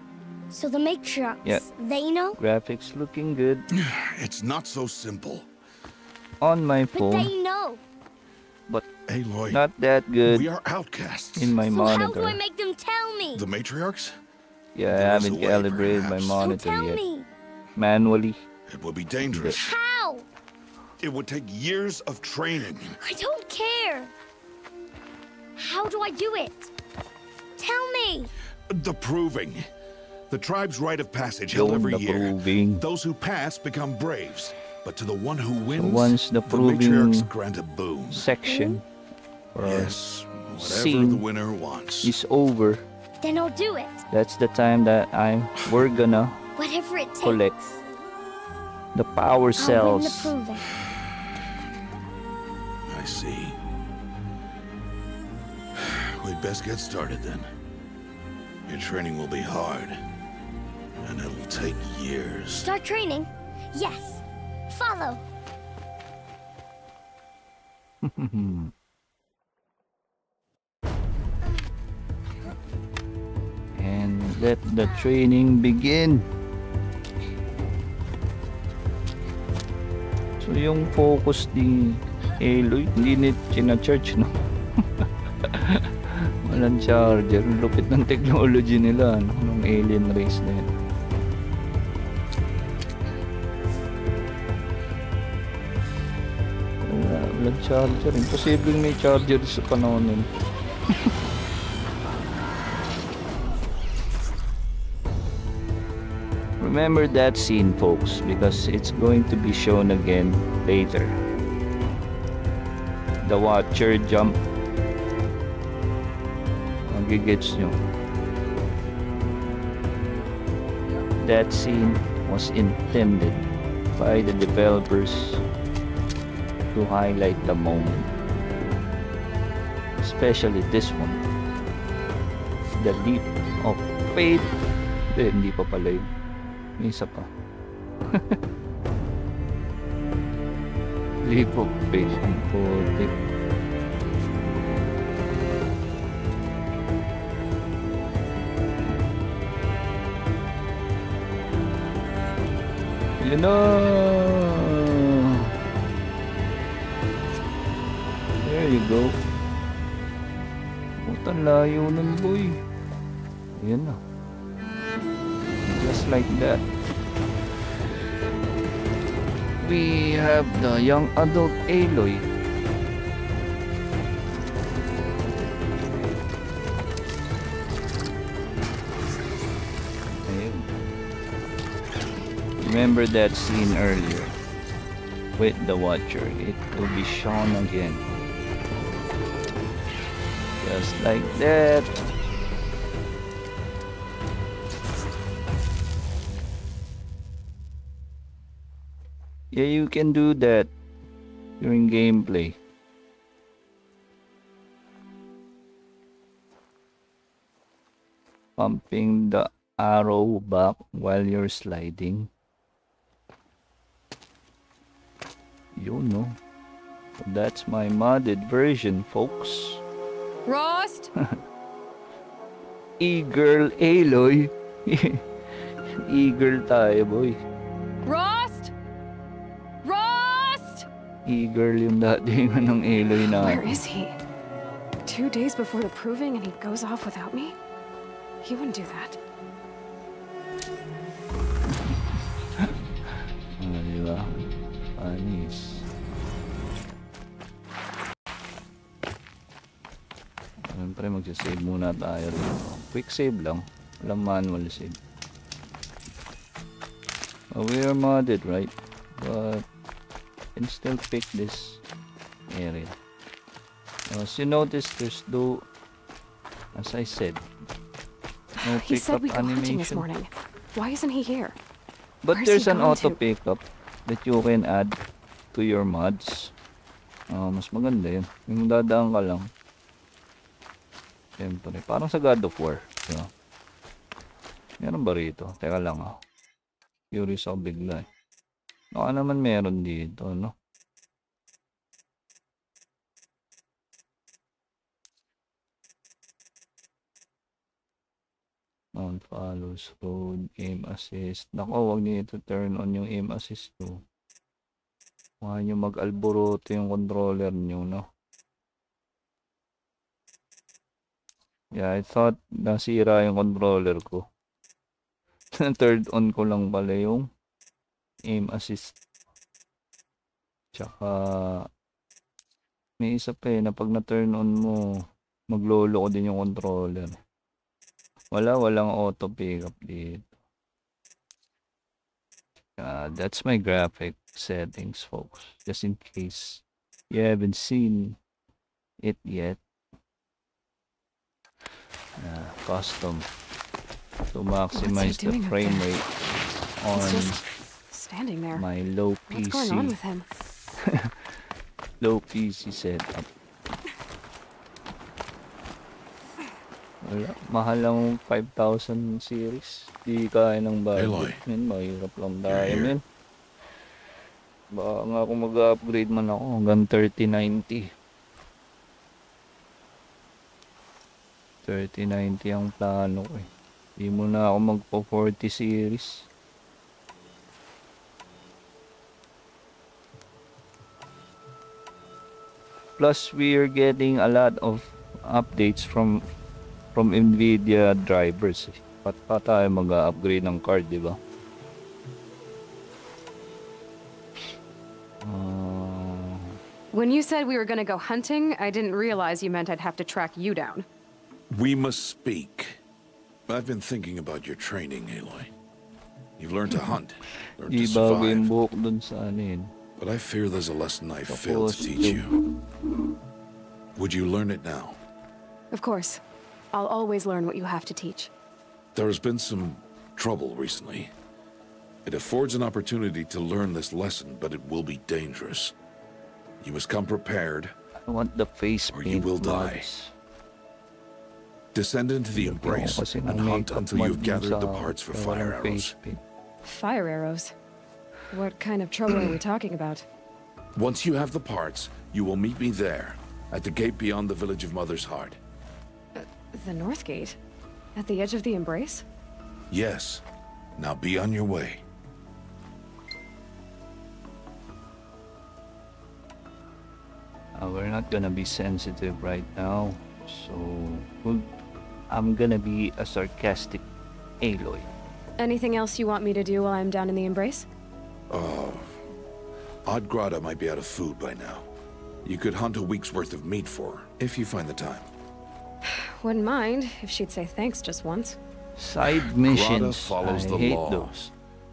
So the matriarchs, Yeah. they know? Graphics looking good It's not so simple. on my But phone, they know. but Aloy, not that good we are outcasts. in my So how do monitor. I make them tell me? The matriarchs? Yeah, I There is haven't a way, calibrated my perhaps. So monitor tell yet. me. Manually. It would be dangerous. How? It would take years of training. I don't care. How do I do it? Tell me. The proving. The tribe's rite of passage held Yung every the year. proving. Those who pass become braves. But to the one who wins, Once the proving matriarchs grant a boon. section or Yes, whatever scene the winner wants. is over, Then I'll do it. that's the time that we're gonna Whatever it takes. collect the power I'll win the cells. proving. I see. We'd best get started then. Your training will be hard. And it'll take years. Start training? Yes. Follow. And let the training begin. So yung focus ni Aloy, hindi china-charge, no? Walang charger. Lupit ng technology nila, no? Nung alien race na yun. Walang charger. Imposibleng may charger sa panahon nun. Remember that scene, folks, because it's going to be shown again later. The Watcher jump. Magigets nyo. That scene was intended by the developers to highlight the moment. Especially this one. The leap of faith. Hindi pa pala yun. May isa pa. Leap of faith. Ang putik. Yun na. There you go. Putang layo nun, boy. Yan na. Just like that. We have the young adult Aloy. Ayun. Remember that scene earlier with the Watcher. It will be shown again. Just like that. Yeah, you can do that during gameplay. Pumping the arrow back while you're sliding. You know. That's my modded version, folks. Rost! E-girl Aloy. E-girl tayo, boy. Rost! Rost! E-girl yung dating ng Aloy na. Where is he? 2 days before the proving and he goes off without me? He wouldn't do that. Diba? Anis. Siyempre magsasave muna tayo rito. Quick save lang. Walang manual save. We are modded, right? But can still pick this area. As you notice, there's no, as I said, no He said pickup we go hunting this animation. morning. Why isn't he here? But Where's there's he an gone auto to? pickup that you can add to your mods. Mas maganda yun. Yung dadaan ka lang. Siyempre, parang sa God of War. Diba? Meron ba rito? Teka lang ah. Curious ako bigla eh. Baka naman meron dito, no? Mount follows road, aim assist. Nako, wag niyo ito turn on yung aim assist to. Huwag niyo mag-alboroto yung controller niyo, no? Yeah, I thought nasira yung controller ko. Third on ko lang pala yung aim assist. Tsaka may isa pa na pag na-turn on mo, maglolo ko din yung controller. Walang auto pickup dito. That's my graphic settings, folks. Just in case you haven't seen it yet. Custom to maximize the frame rate on standing there. my low What's going on PC with him? low PC setup. Wala, mahal lang 5,000 series. Di kaya ng Aloy. budget. Men, mahirap lang tayo, men. Baka nga kung mag-upgrade man ako hanggang 3090. 3090 ang plano ko eh. Di mo na ako magpo 40 series. Plus we are getting a lot of updates from Nvidia drivers. Ba't pa tayo mag-upgrade ng card, di ba? When you said we were gonna go hunting, I didn't realize you meant I'd have to track you down. We must speak. I've been thinking about your training, Aloy. You've learned to hunt, learned to Di bago yung survive, buhok dun sa anin. but I fear there's a lesson I failed to teach you. Would you learn it now? Of course. I'll always learn what you have to teach. There has been some trouble recently. It affords an opportunity to learn this lesson, but it will be dangerous. You must come prepared. I want the face Or you paint will die. mods. Descend into the embrace Kasi and ang hunt makeup until mod you've dun gathered the sa parts for walang fire face arrows. paint. Fire arrows? What kind of trouble are we talking about? Once you have the parts, you will meet me there, at the gate beyond the village of Mother's Heart. The North Gate? At the edge of the Embrace? Yes. Now be on your way. We're not gonna be sensitive right now, so I'm gonna be a sarcastic Aloy. Anything else you want me to do while I'm down in the Embrace? Odd Grata might be out of food by now. You could hunt a week's worth of meat for her, if you find the time. Wouldn't mind if she'd say thanks just once. Side Grata missions, follows I the hate law. those.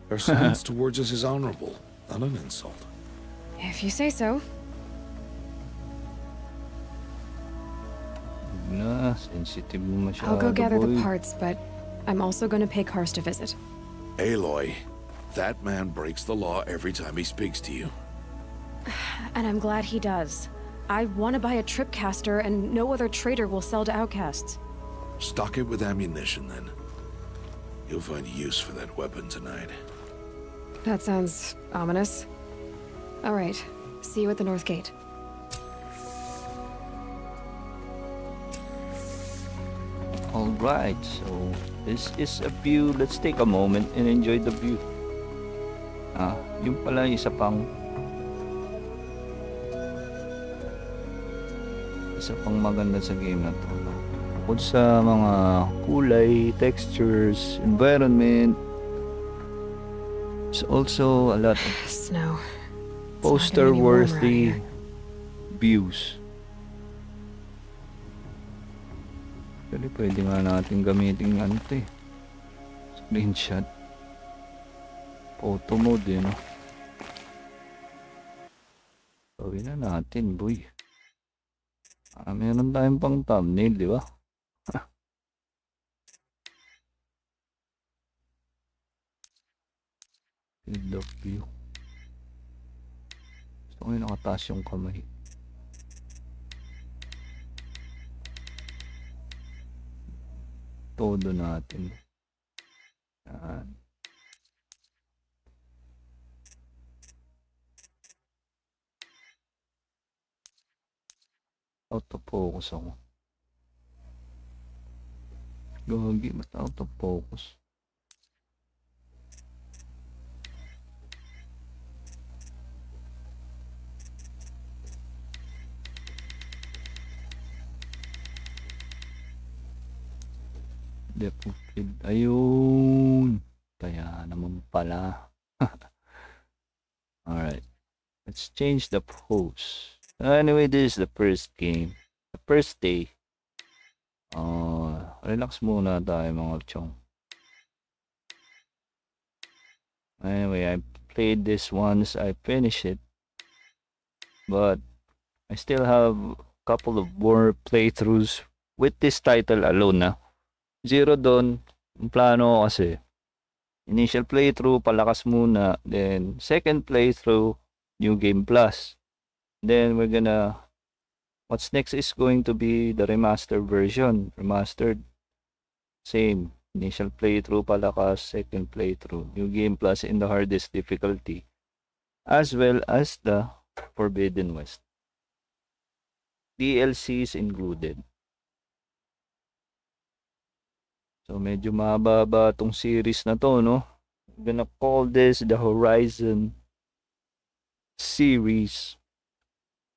Her silence towards us is honorable, not an insult. If you say so. Na, sensitive mo masyado, I'll go gather boy. the parts, but I'm also gonna pay Karst a visit. Aloy, that man breaks the law every time he speaks to you. And I'm glad he does. I want to buy a tripcaster, and no other trader will sell to outcasts. Stock it with ammunition, then. You'll find use for that weapon tonight. That sounds ominous. All right, see you at the North Gate. Alright, so this is a view. Let's take a moment and enjoy the view. Yung pala isa pang maganda sa game na to. Bukod sa mga kulay, textures, environment, there's also a lot of Snow. poster-worthy views. Actually, pwede nga natin gamitin ano to eh. Screenshot. Photo mode eh, no? Gawin na natin, boy. Meron tayong pang thumbnail, di ba? Field of view. Gusto ko yung nakataas yung kamay. Todo natin. Yan. Out of focus ako. Gagi, basta out of focus. Depth of field. Ayun. Kaya naman pala. Alright. Let's change the pose. Anyway, this is the first game. The first day. Relax muna tayo mga chong. Anyway, I played this once. I finished it. But I still have a couple of more playthroughs with this title alone na. Zero Dawn, ang plano ko kasi. Initial playthrough, palakas muna. Then, second playthrough, New Game Plus. Then, what's next is going to be the remastered version. Remastered, same. Initial playthrough, palakas. Second playthrough, New Game Plus in the hardest difficulty. As well as the Forbidden West. DLCs included. So, medyo mababa tong series na to, no? I'm gonna call this the Horizon series.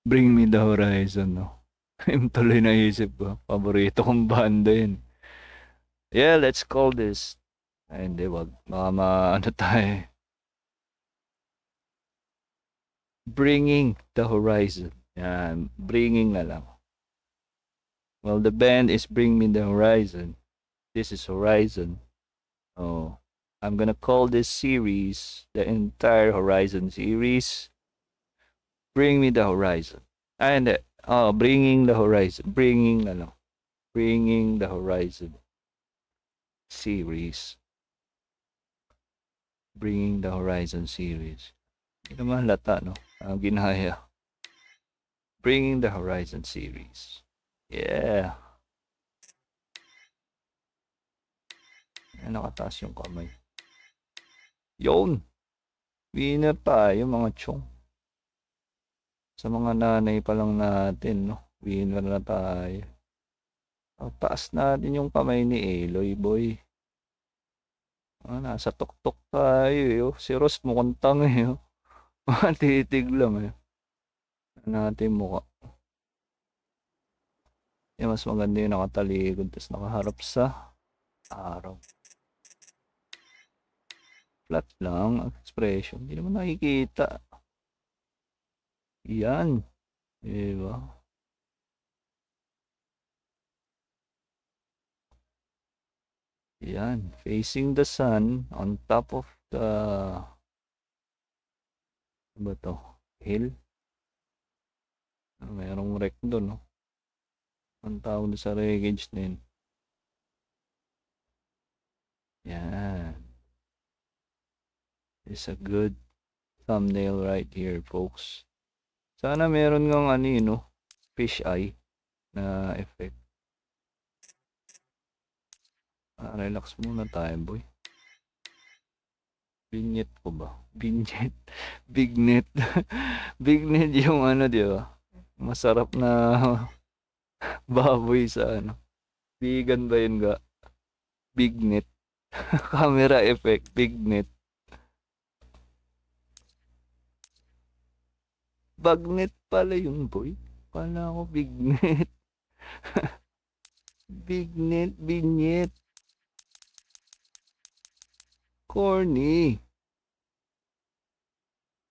Bring me the Horizon, no? Yung tuloy naisip ko. Paborito kong banda yun. Yeah, let's call this. Ay, hindi, wag. Baka tayo. Bringing the Horizon. Yan, bringing na lang. Well, the band is Bring Me the Horizon. This is Horizon. Oh, I'm gonna call this series, the entire Horizon series, Bring Me the Horizon. And Bringing the Horizon. Bringing the Horizon series. Bringing the Horizon series. Hindi naman lata, no? Ginaya. Bringing the Horizon series. Yeah. Nakataas yung kamay. Yun! Winner tayo mga chong. Sa mga nanay pa lang natin, no? Winner na tayo. Taas natin yung kamay ni Aloy, boy. Nasa tuktok tayo, eh. Si Ross mukhang tanga, eh. Titig lang, eh. Natin mukha. Mas maganda yung nakatalikod, tapos nakaharap sa araw. Flat lang ang expression. Hindi naman nakikita. Yan. Diba? Yan. Facing the sun on top of the... Ano ba to? Hill? Mayroong wreck doon, no? Ang tawag sa wreckage na yun. Yan. It's a good thumbnail right here, folks. Sana meron ng no? Fish eye na effect. Relax muna tayo, boy. Vignette ko ba? Vignette. Bignet. Bignet yung di ba? Masarap na baboy sa Vegan ba yun ga? Bignet. Camera effect. Bignet. Bagnet pala yun, boy. Kala ko bignet. Bignet, vignette. Corny.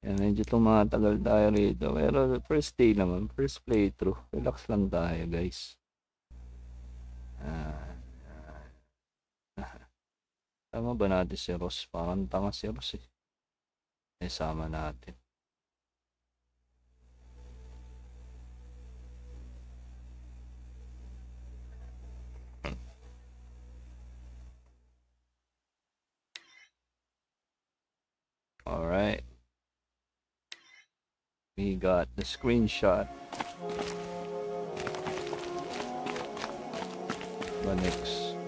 Yan, medyo tumatagal tayo rito. Pero first day naman, first playthrough. Relax lang tayo, guys. Tama ba natin si Ross? Parang tanga si Ross, eh. Sama natin. All right. We got the screenshot. What next?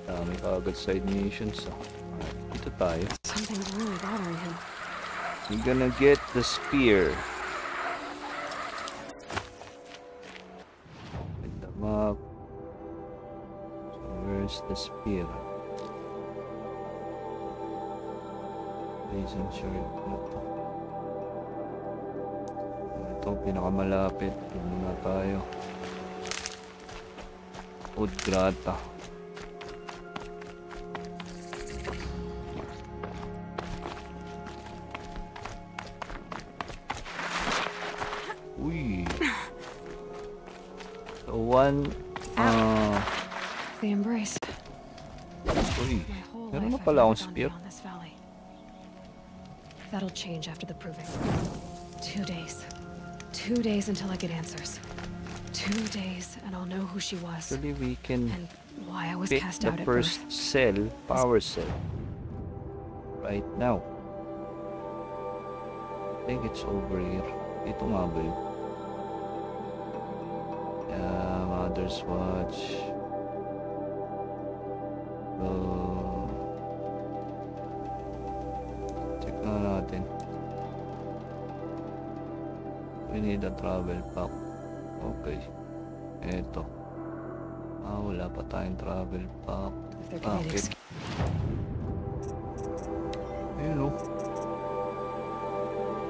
Dami kagad side missions. Alright, dito tayo. Something's really bothering him. We're gonna get the spear. With the map. So where's the spear? Isn't sure ito. Ito pinakamalapit. Doon muna tayo. Udgrata. Uy. So one, The embrace. uy. My whole Meron na life pala I've akong never gone spear. beyond this valley. That'll change after the proving. 2 days. 2 days until I get answers. 2 days and I'll know who she was. Actually, we can And why I was pick cast the out at first birth. cell, power cell, right now. I think it's over here. Ito nga ba yun? Yeah, Mother's Watch. Check na natin. We need a travel pack. Okay. Eto. Wala pa tayong travel pack. If there could be an Bakit? excuse. Ayun o.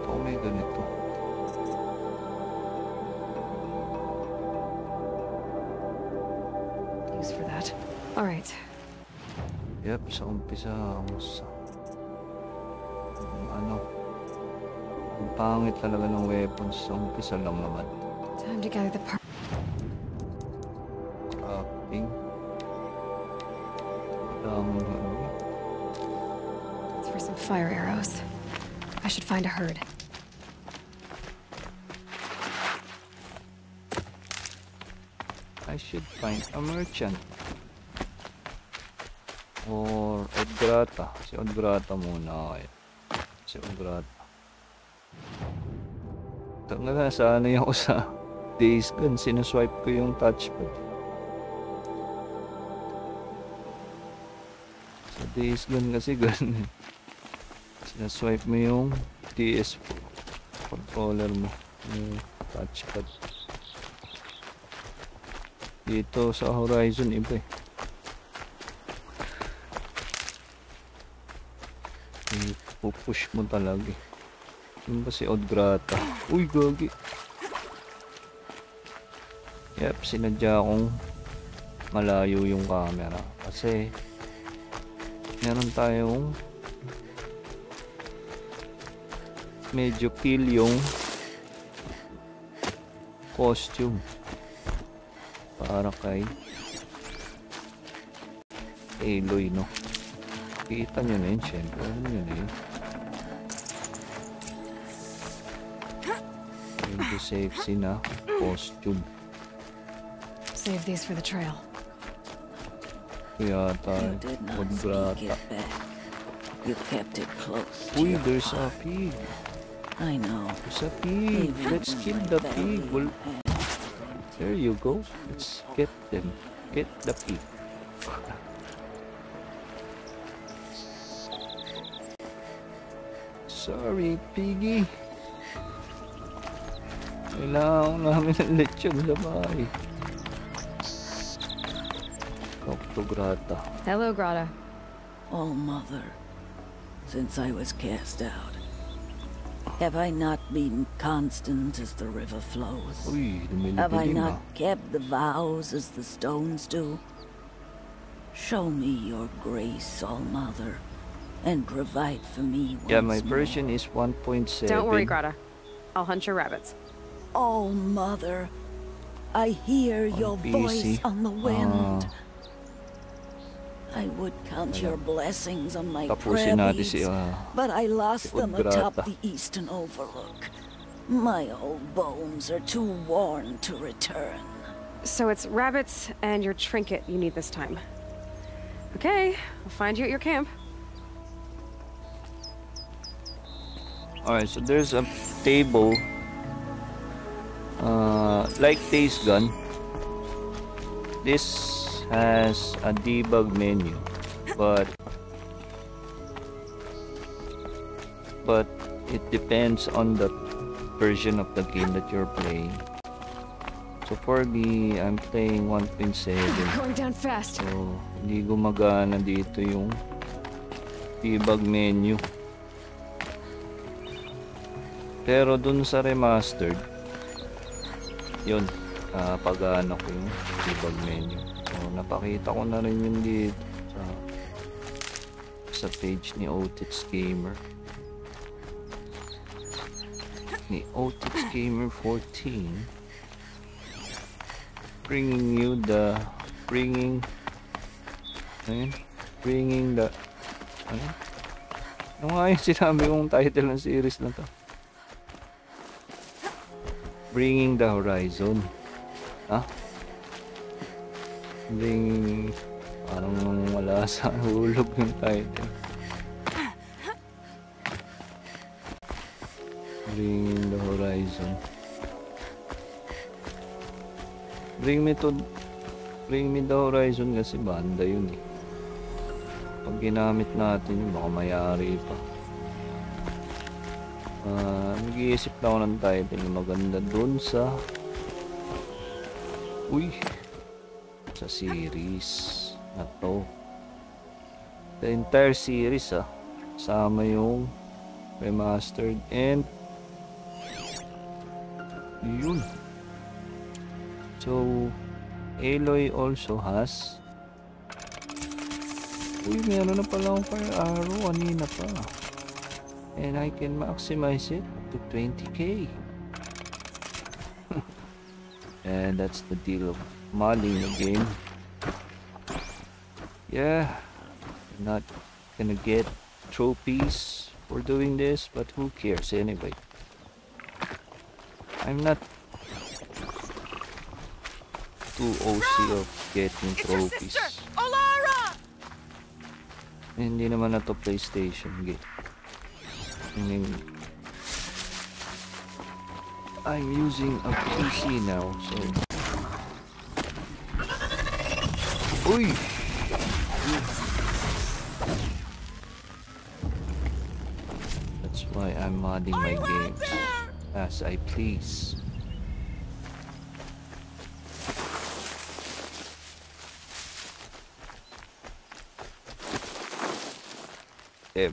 Ito may ganito. Use for that. All right. Yep, sa umpisa sa ano, ang pangit talaga ng weapons sa umpisa lang naman. Time to gather the part. Crafting. Daming ano eh. It's for some fire arrows. I should find a herd. I should find a merchant. Or Odgrata. Si Odgrata muna kayo. Si Odgrata. Tanga na, sanay ako sa Days Gone. Sinaswipe ko yung touchpad. Sa Days Gone kasi ganun. Sinaswipe mo yung DS controller mo. Yung touchpad. Dito sa Horizon iba eh. Pupush mo talaga eh. Yun ba si Odgrata? Uy, gagi. Yep, sinadya akong malayo yung camera. Kasi meron tayong medyo kill yung costume. Para kay Aloy, no? Kita nyo na yun, syempre. Ano nyo na yun? Medyo sexy na costume. Save these for the trail. Kaya tayo, You did not Odgrata. sneak it back. You kept it close to Uy, your there's a heart. pig. I know. There's a pig. Even Let's when kill my the belly pig. Well, and there you go. Let's get them. Get the pig. Sorry, piggy. Kailangan namin ng lechon sa bahay. Octograta. Hello, Grata. Oh, Mother, since I was cast out, have I not been constant as the river flows? Uy, Have I dumili-dilim not kept the vows as the stones do? Show me your grace, All Mother, and provide for me once Yeah, my more. version is 1.7. Don't worry, Grata. I'll hunt your rabbits. Oh, Mother, I hear your PC. voice on the wind. Ah. I would count your blessings on my Tapusin prayer natin beads, si but I si lost them atop Odgrata. the eastern overlook. My old bones are too worn to return. So it's rabbits and your trinket you need this time. Okay, I'll find you at your camp. Alright, so there's a table. Like Days Gone, this has a debug menu, but it depends on the version of the game that you're playing. So for me, I'm playing 1.7. Going down fast. So hindi gumagana dito yung debug menu. Pero dun sa remastered, yun, pag-ano ko yung debug menu. So napakita ko na rin yun dito sa page ni Otits Gamer. ni Otix Gamer 14, bringing you the bringing the ano nga yung sinabi kong title ng series na to? Bringing the Horizon. Parang wala sa hulog yung title. Bringing the Horizon. Bring me the Horizon kasi banda yun eh. Pag ginamit natin yun, baka mayari pa. Nag-iisip na ako ng title na maganda dun sa sa series na to. The entire series sama yung remastered and yun. So Aloy also has meron na pala akong fire arrow kanina pa. And I can maximize it to 20k. And that's the deal of modding the game. Yeah, I'm not gonna get trophies for doing this, but who cares anyway. I'm not too OC of getting trophies. Hindi naman na to PlayStation game. I mean, I'm using a PC now, so that's why I'm modding my games as I please.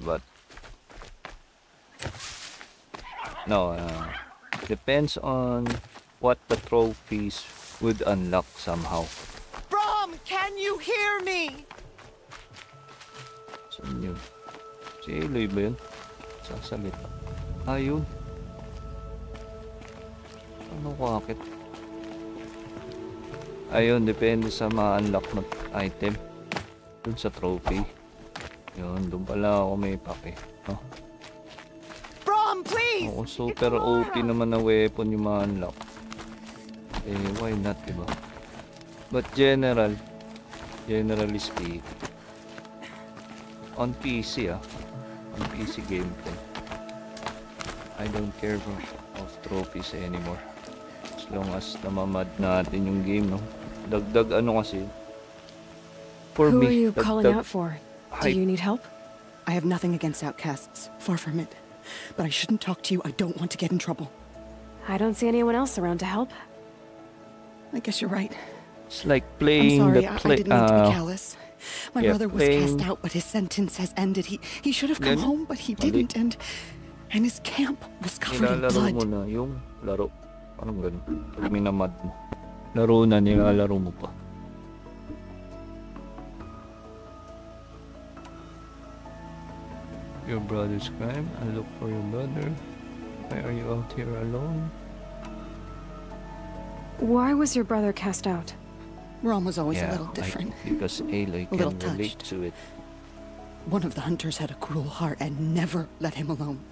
But no, depends on what the trophies would unlock somehow. Brom, can you hear me? Saan yun? Si Aloy ba yun? Sasalita. Yun. Ano kakit? Ayun, depende sa ma-unlock na item. Dun sa trophy. Yun, doon pala ako may pake. Brom, please! Oo, super OP naman na weapon yung ma-unlock. Why not, diba? But generally speaking, on PC, on PC gameplay, I don't care of trophies anymore. As long as namamad natin yung game, no? Dagdag ano kasi. For Who me, are you calling out for? Do you need help? I have nothing against outcasts. Far from it. But I shouldn't talk to you. I don't want to get in trouble. I don't see anyone else around to help. I guess you're right. It's like I'm playing sorry, the I didn't mean to be callous. My brother was cast out, but his sentence has ended. He should have come home, but he didn't, and his camp was covered in blood. Nilalaro mo na yung laro. Parang ganun. Pag minamad mo. Laro na, nilalaro mo pa. Your brother's crime. I look for your brother. Why are you out here alone? Why was your brother cast out? Rom was always a little different. Because Aloy can relate to it. One of the hunters had a cruel heart and never let him alone.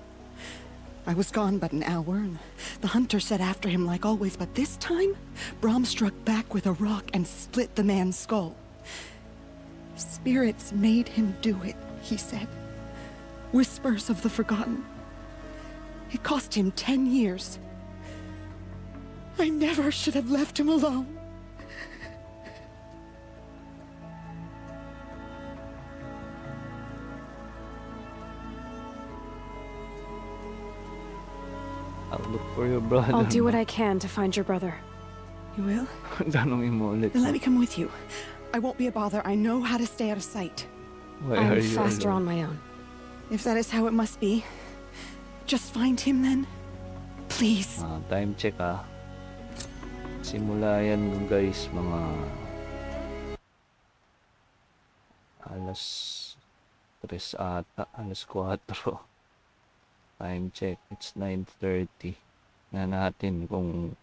I was gone but an hour, and the hunter set after him like always, but this time, Brom struck back with a rock and split the man's skull. Spirits made him do it, he said. Whispers of the forgotten. It cost him 10 years. I never should have left him alone. I'll look for your brother. I'll do what I can to find your brother. You will? Tanungin mo ulit. Then let me come with you. I won't be a bother. I know how to stay out of sight. Why are I'm you faster alone? on my own. If that is how it must be, just find him then. Please. Time check Simula yan guys mga alas 3 ata, alas 4. Time check, it's 9:30. na natin kung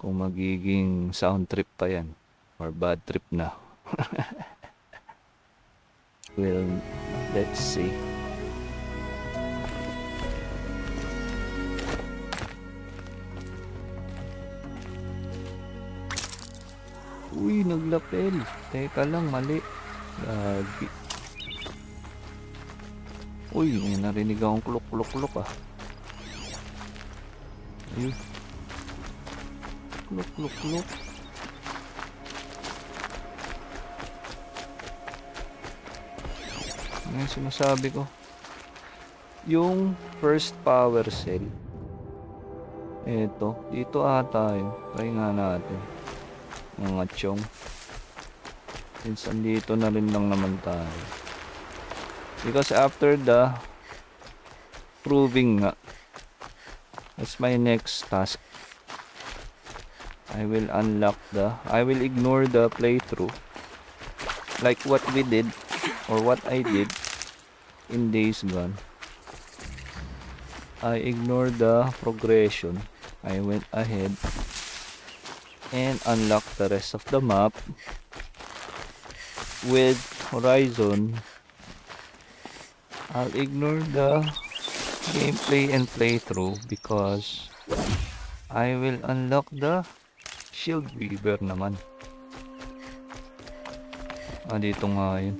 magiging sound trip pa yan or bad trip na. Well, let's see. Uy, naglapel. Teka lang, mali. Lagi. Uy, may narinig akong klok-klok-klok ah. Ayun. Klok-klok-klok. Ano yung sinasabi ko? Yung first power cell. Eto, dito ata yun. Try nga natin. Mga chong. Since andito na rin lang naman tayo. Because after the proving nga, that's my next task. I will ignore the playthrough. Like what we did, or what I did in Days Gone. I ignored the progression. I went ahead and unlocked the rest of the map. With Horizon, I'll ignore the gameplay and playthrough because I will unlock the Shield Weaver naman. Dito nga yun.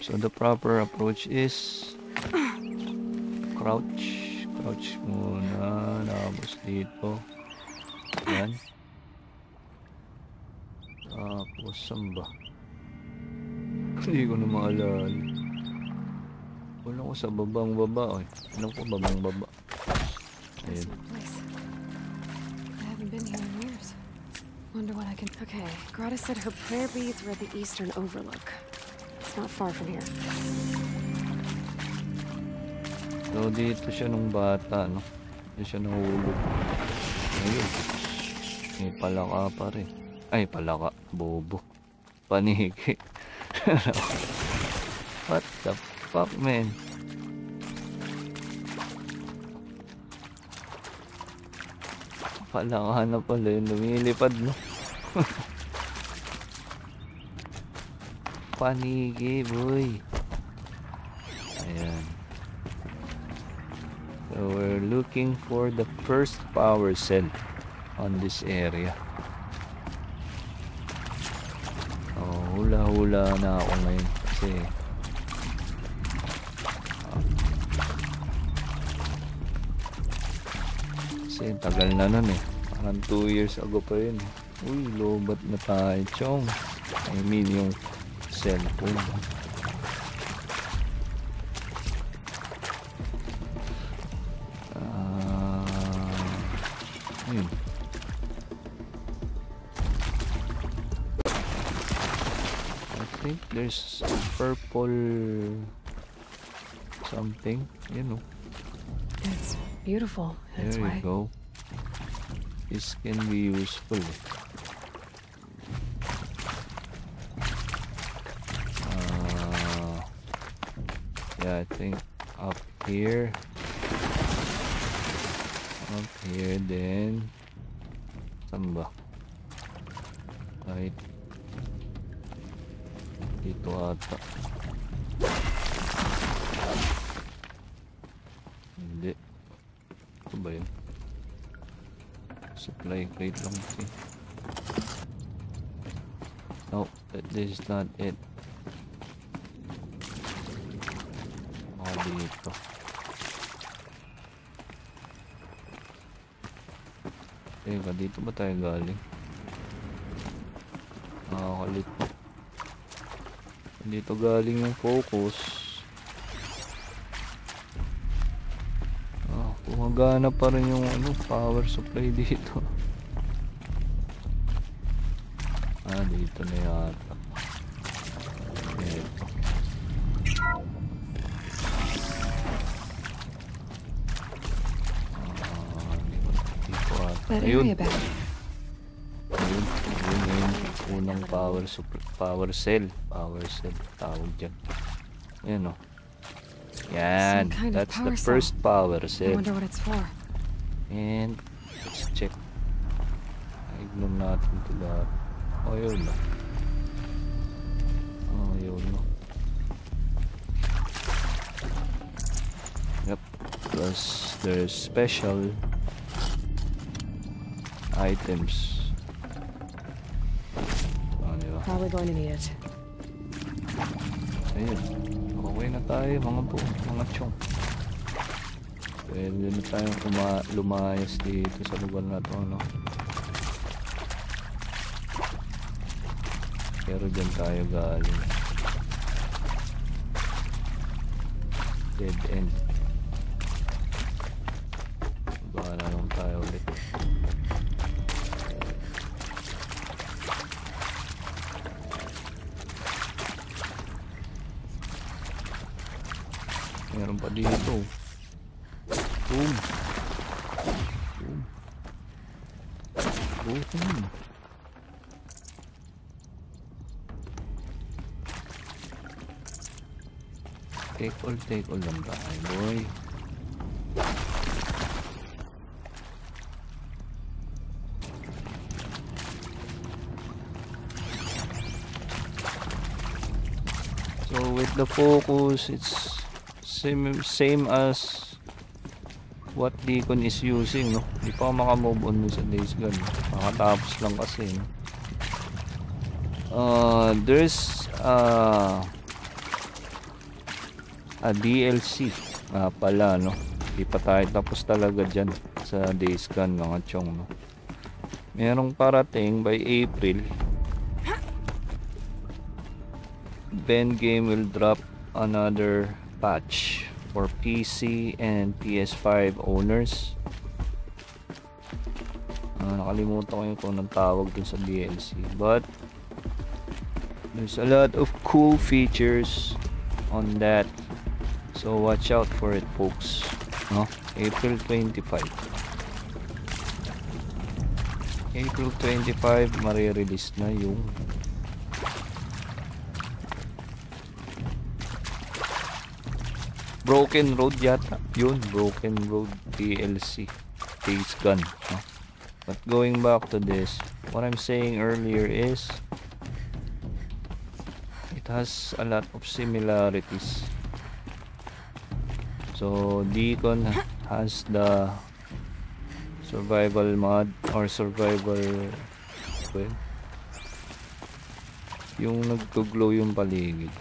So the proper approach is crouch muna, tapos dito. Yan. Tapos saan ba? Hindi ko na maalala. Wala ko sa babang baba. Alam ko babang baba. Ayun. I haven't been here in years. Wonder what I can... Okay, Grata said her prayer beads were at the eastern overlook. It's not far from here. So dito siya nung bata, no? Dito siya nahulog. Ayun. May palaka pa rin. Ay, palaka. Bobo. Paniki. What the fuck, man? Palaka na pala yun. Lumilipad, no? Paniki, boy. Ayan. So we're looking for the first power cell on this area. Hula-hula na ako ngayon kasi tagal na nun eh. Parang 2 years ago pa yun. Uy, lobat na tayo, chong. I mean yung cellphone. Yun. I think there's a purple something, you know. It's beautiful. That's there why. You go. This can be useful. Yeah, I think up here, then saan ba? Right dito ata. Hindi. Ito ba yun? Supply crate lang kasi. No, this is not it. Dito. Teka, dito ba tayo galing? Nakakalit po. Dito galing yung focus. Gumagana pa rin yung power supply dito. Dito na yata. Ito. Ayun. Ayun yung unang power cell tawag dyan. Ayan o. Yan, Some kind of that's the power first cell. power I cell. wonder what it's for. And let's check. Ignore natin ito lahat. Oh, yun na. Oh, yun na. Yep. Plus there's special items. Oh, diba? Probably going to need it. Ayun. Okay na tayo mga chong. Pwede na tayong lumayas dito sa lugar na to, no? Pero dyan tayo galing. Dead end. Bahala lang tayo ulit. Meron pa dito. Boom. Boom. Boom. Take all lang tayo, boy. So with the focus, it's same as what Deacon is using, no? Hindi pa ako makamove on sa Days Gone. Makatapos lang kasi, no? There's a DLC pala, no? Hindi pa tayo tapos talaga dyan sa Days Gone, mga chong, no? Merong parating by April. Then game will drop another patch for PC and PS5 owners. Nakalimutan ko yung kung anong tawag dun sa DLC, but there's a lot of cool features on that, so watch out for it, folks, no? April 25 mare-release na yung Broken Road yata. Yun, Broken Road DLC. Days Gone. No? But going back to this, what I'm saying earlier is it has a lot of similarities. So Deacon has the survival mod or survival, well, yung naggo-glow yung paligid.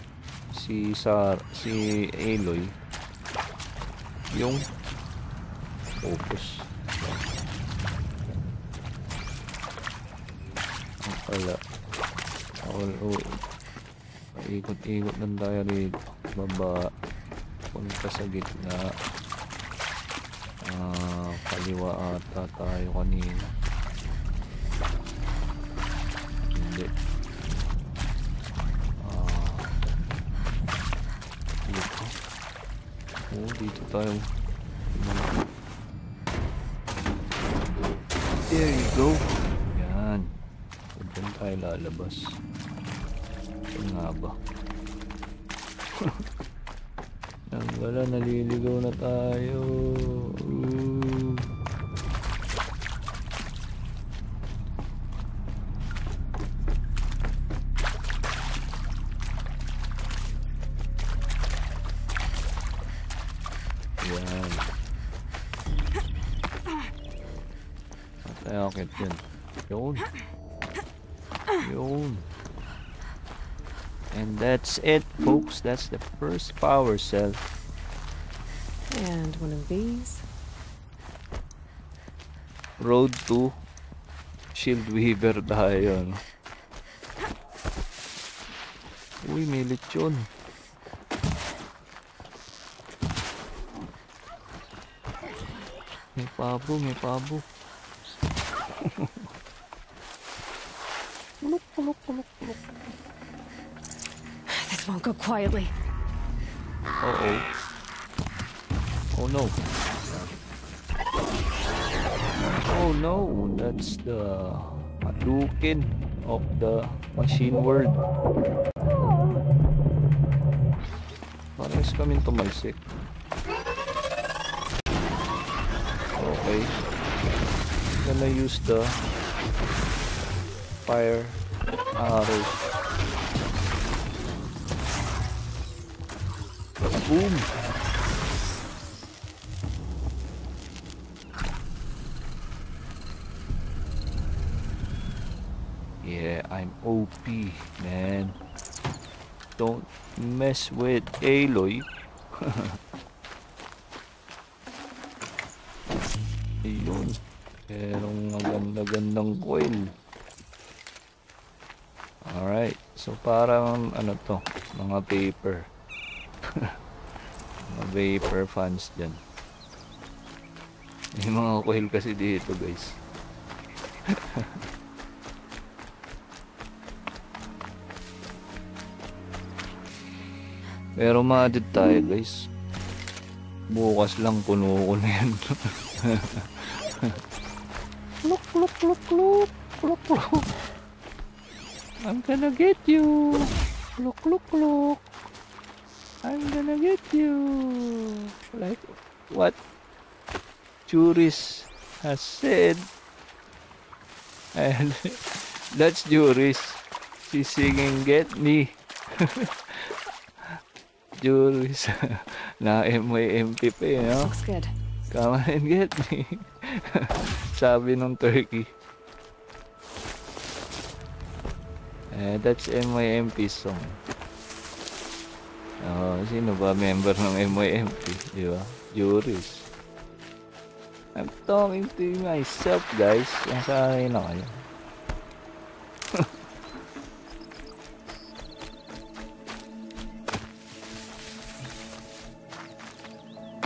Si Aloy yung focus. Wala. Ikot-ikot lang tayo rito. Baba. Punta sa gitna. Kaliwa ata tayo kanina. Hindi. Dito. Dito tayo. There you go. Yan. Diyan tayo lalabas. Saan nga ba? Wala, naliligaw na tayo. Yan. Matay akit yan. Yun. Yun. And that's it, folks. That's the first power cell. And one of these. Road to Shield Weaver tayo. Uy, may lechon. May pabo, may pabo. This won't go quietly. Uh-oh. Oh no. Oh no, that's the Hadouken of the machine world. Parang Mabilis kaming tumalsik. Okay. Gonna use the fire arrows. Boom! Yeah, I'm OP, man. Don't mess with Aloy. Ayun. Merong maganda-gandang coil. Alright. So parang ano to, mga paper. Mga vapor fans dyan. May mga coil kasi dito, guys. Pero ma-edit tayo, guys. Bukas lang puno ko na yan. Look, look, look, look. Look, look. I'm gonna get you. Look, look, look. I'm gonna get you. Like what Juris has said. And that's Juris. She's singing Get Me. Juris. Na MYMP pa eh, no? Looks good. Come on and get me. Sabi nung turkey. That's MYMP song. Sino ba member ng MYMP? Di ba? Juris. I'm talking to myself, guys. Nasanay na kayo.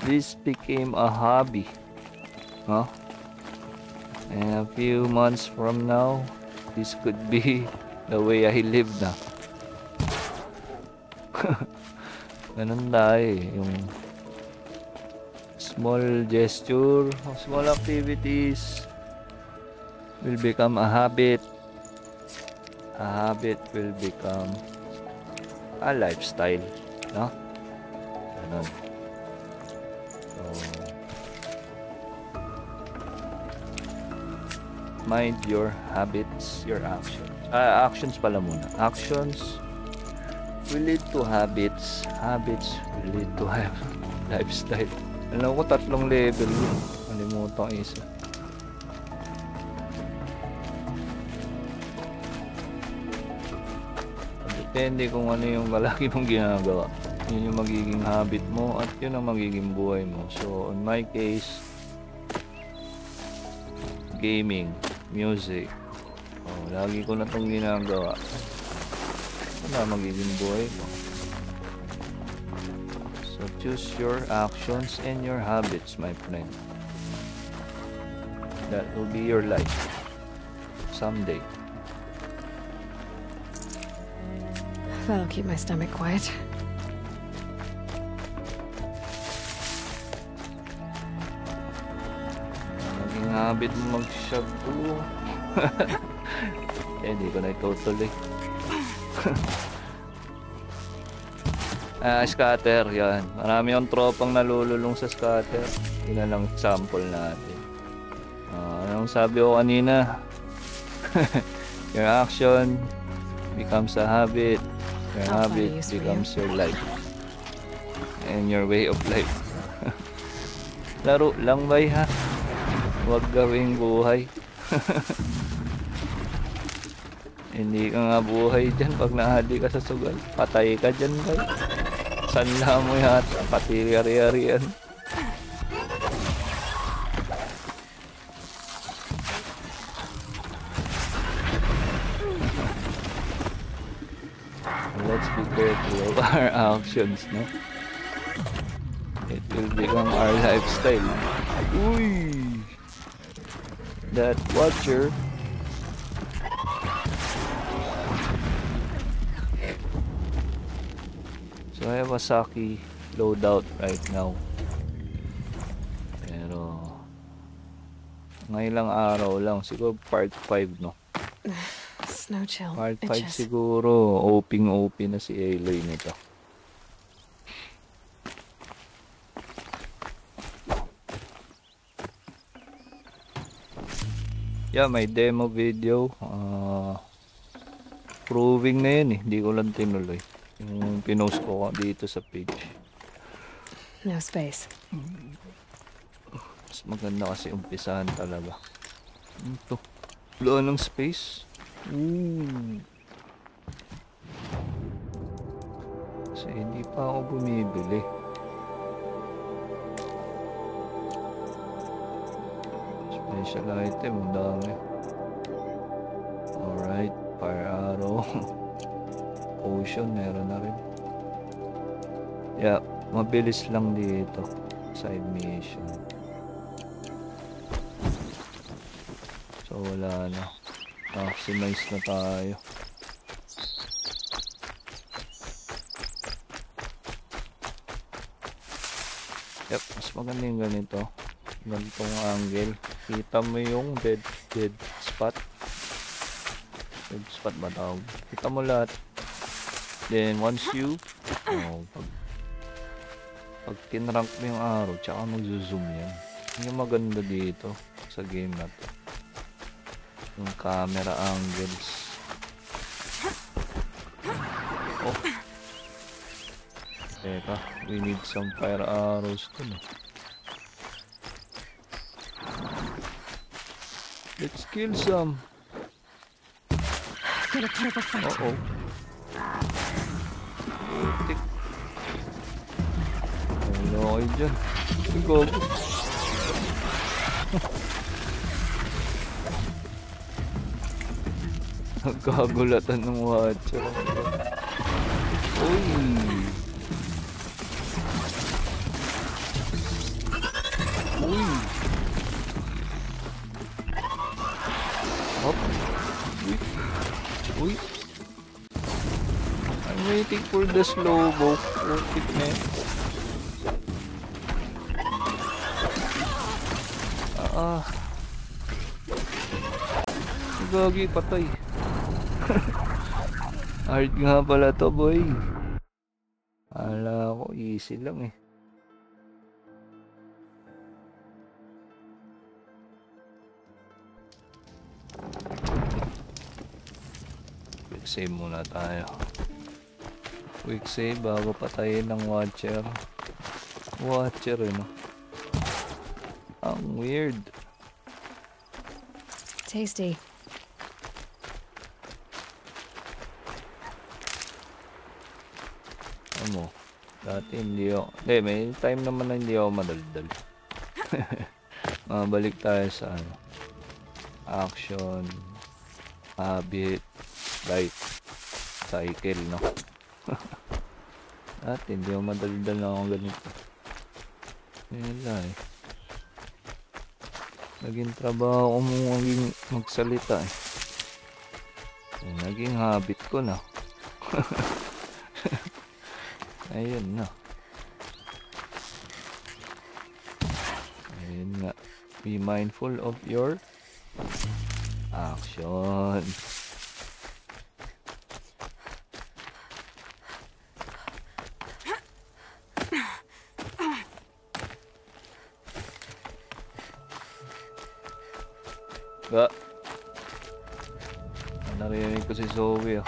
This became a hobby, huh? And a few months from now, this could be the way I live na. Ganun tayo eh, yung small gesture, small activities will become a habit. A habit will become a lifestyle, no? Ganun. Mind your habits, your actions. Actions pala muna. Actions will lead to habits. Habits will lead to lifestyle. Alam ko 3 level yun. Kalimutan isa. Depende kung ano yung kalaki mong ginagawa. Yun yung magiging habit mo at yun ang magiging buhay mo. So, in my case, gaming, music. Lagi ko na itong ginagawa. Ano na magiging buhay mo? So, choose your actions and your habits, my friend. That will be your life. Someday. That'll keep my stomach quiet. Naging habit mo mag-shampoo. Hindi ko na itutuloy. Scatter, yan. Marami yung tropang nalululong sa scatter. Yun lang sample natin. Anong sabi ko kanina? Your action becomes a habit. Your habit becomes your life. And your way of life. Laro lang ba ha? Huwag gawing buhay. Hindi ka nga buhay dyan pag nahali ka sa sugal. Patay ka dyan, bay. Sanla mo yata. Pati yari-yarian. Let's be careful of our actions, no? It will become our lifestyle. Uy! That watcher. So I have a Saki loadout right now. Pero ngayong araw lang, siguro part 5, no? Snow chill. Part 5 siguro, OP na si Aloy nito. Yeah, may demo video. Proving na yun eh. Hindi ko lang tinuloy. Yung pinost ko dito sa page. No space. Mas maganda kasi umpisahan talaga. Ito. Wala ng space. Kasi hindi pa ako bumibili. Special item, ang dami. Alright, fire arrow. Potion, meron na rin. Yeah, mabilis lang dito. Side mission. So wala na. Maximize na tayo. Yep, mas maganda yung ganito. Ganitong angle. Kita mo yung dead spot. Dead spot ba tawag? Kita mo lahat. Then once you pag tinrank mo yung arrow, tsaka mag-zoom yan. Yung maganda dito sa game na to. Yung camera angles. Oh. Teka, we need some fire arrows to. Let's kill some. Gonna put up a fight. Uh-oh. Tik. Wala kayo dyan. Go. Nagkagulatan ng watcher. Uy. Uy. Hop. Uy. I'm waiting for the slow mo. Perfect na. Gagi, patay. Hard nga pala to, boy. Ala ko, easy lang eh. Quick save muna tayo. Quick save bago patayin ng watcher. Watcher eh, no? Ang weird. Tasty. Ano? Dati hindi ako... may time naman na hindi ako madaldal. Mabalik tayo sa ano. Action. Habit. Life. Cycle, no? Dati hindi ako madaldal na ako ganito. Yun lang eh. Naging trabaho ko maging magsalita eh. Naging habit ko na. Ayun na. Ayun nga. Be mindful of your action. Ba? Narinig ko si Zoe ah.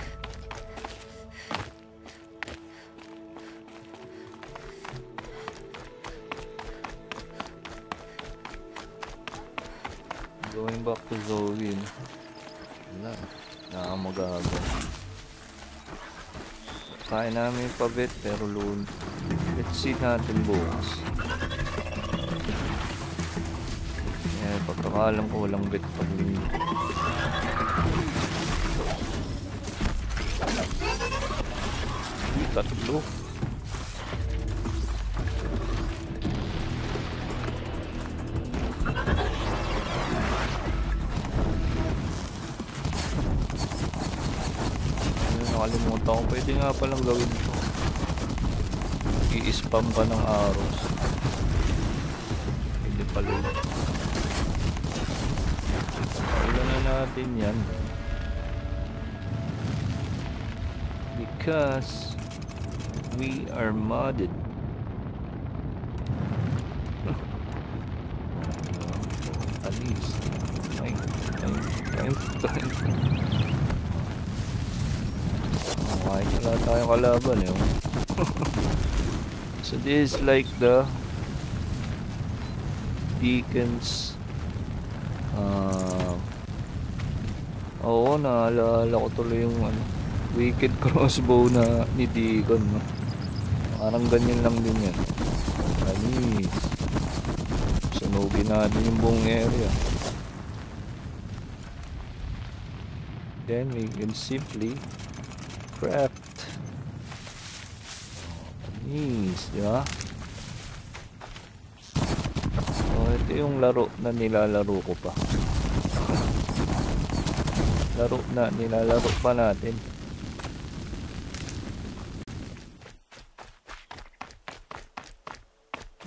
Going back to Zoe. Wala. Nakamagaga. Kain namin yung pabit pero loon. Let's see natin bukas. Pagkakalam ko walang bet pag linggo. Tatlo. Nakalimutan ko. Pwede nga palang gawin ito. I-spam ka ng arrows. Hindi pala yun. Wala na natin yan. Because we are modded. At least. Ay, Okay, wala tayong kalaban eh. So this is like the Deacon's oo, naalala ko tuloy yung wicked crossbow na ni Deacon, no? Parang ganyan lang din yan. Anis. Sunugin natin yung buong area. Then we can simply craft. Anis, di ba? So ito yung laro na nilalaro ko pa. Nilalaro pa natin.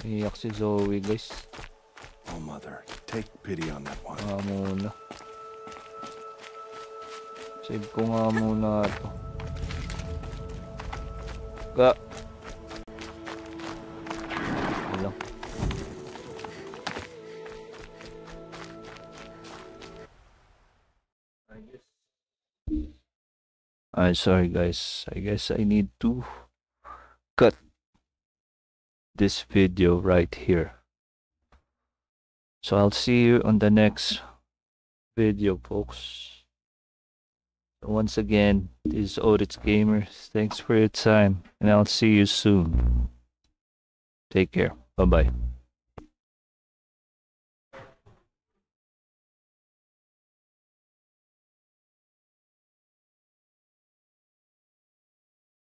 Iyak si Zoe, guys. Oh, Mother, take pity on that one. Muna. Save ko nga muna ito. Wala. I'm sorry guys, I guess I need to cut this video right here. So I'll see you on the next video, folks. So once again, this is Oryx Gamer. Thanks for your time, and I'll see you soon. Take care. Bye-bye.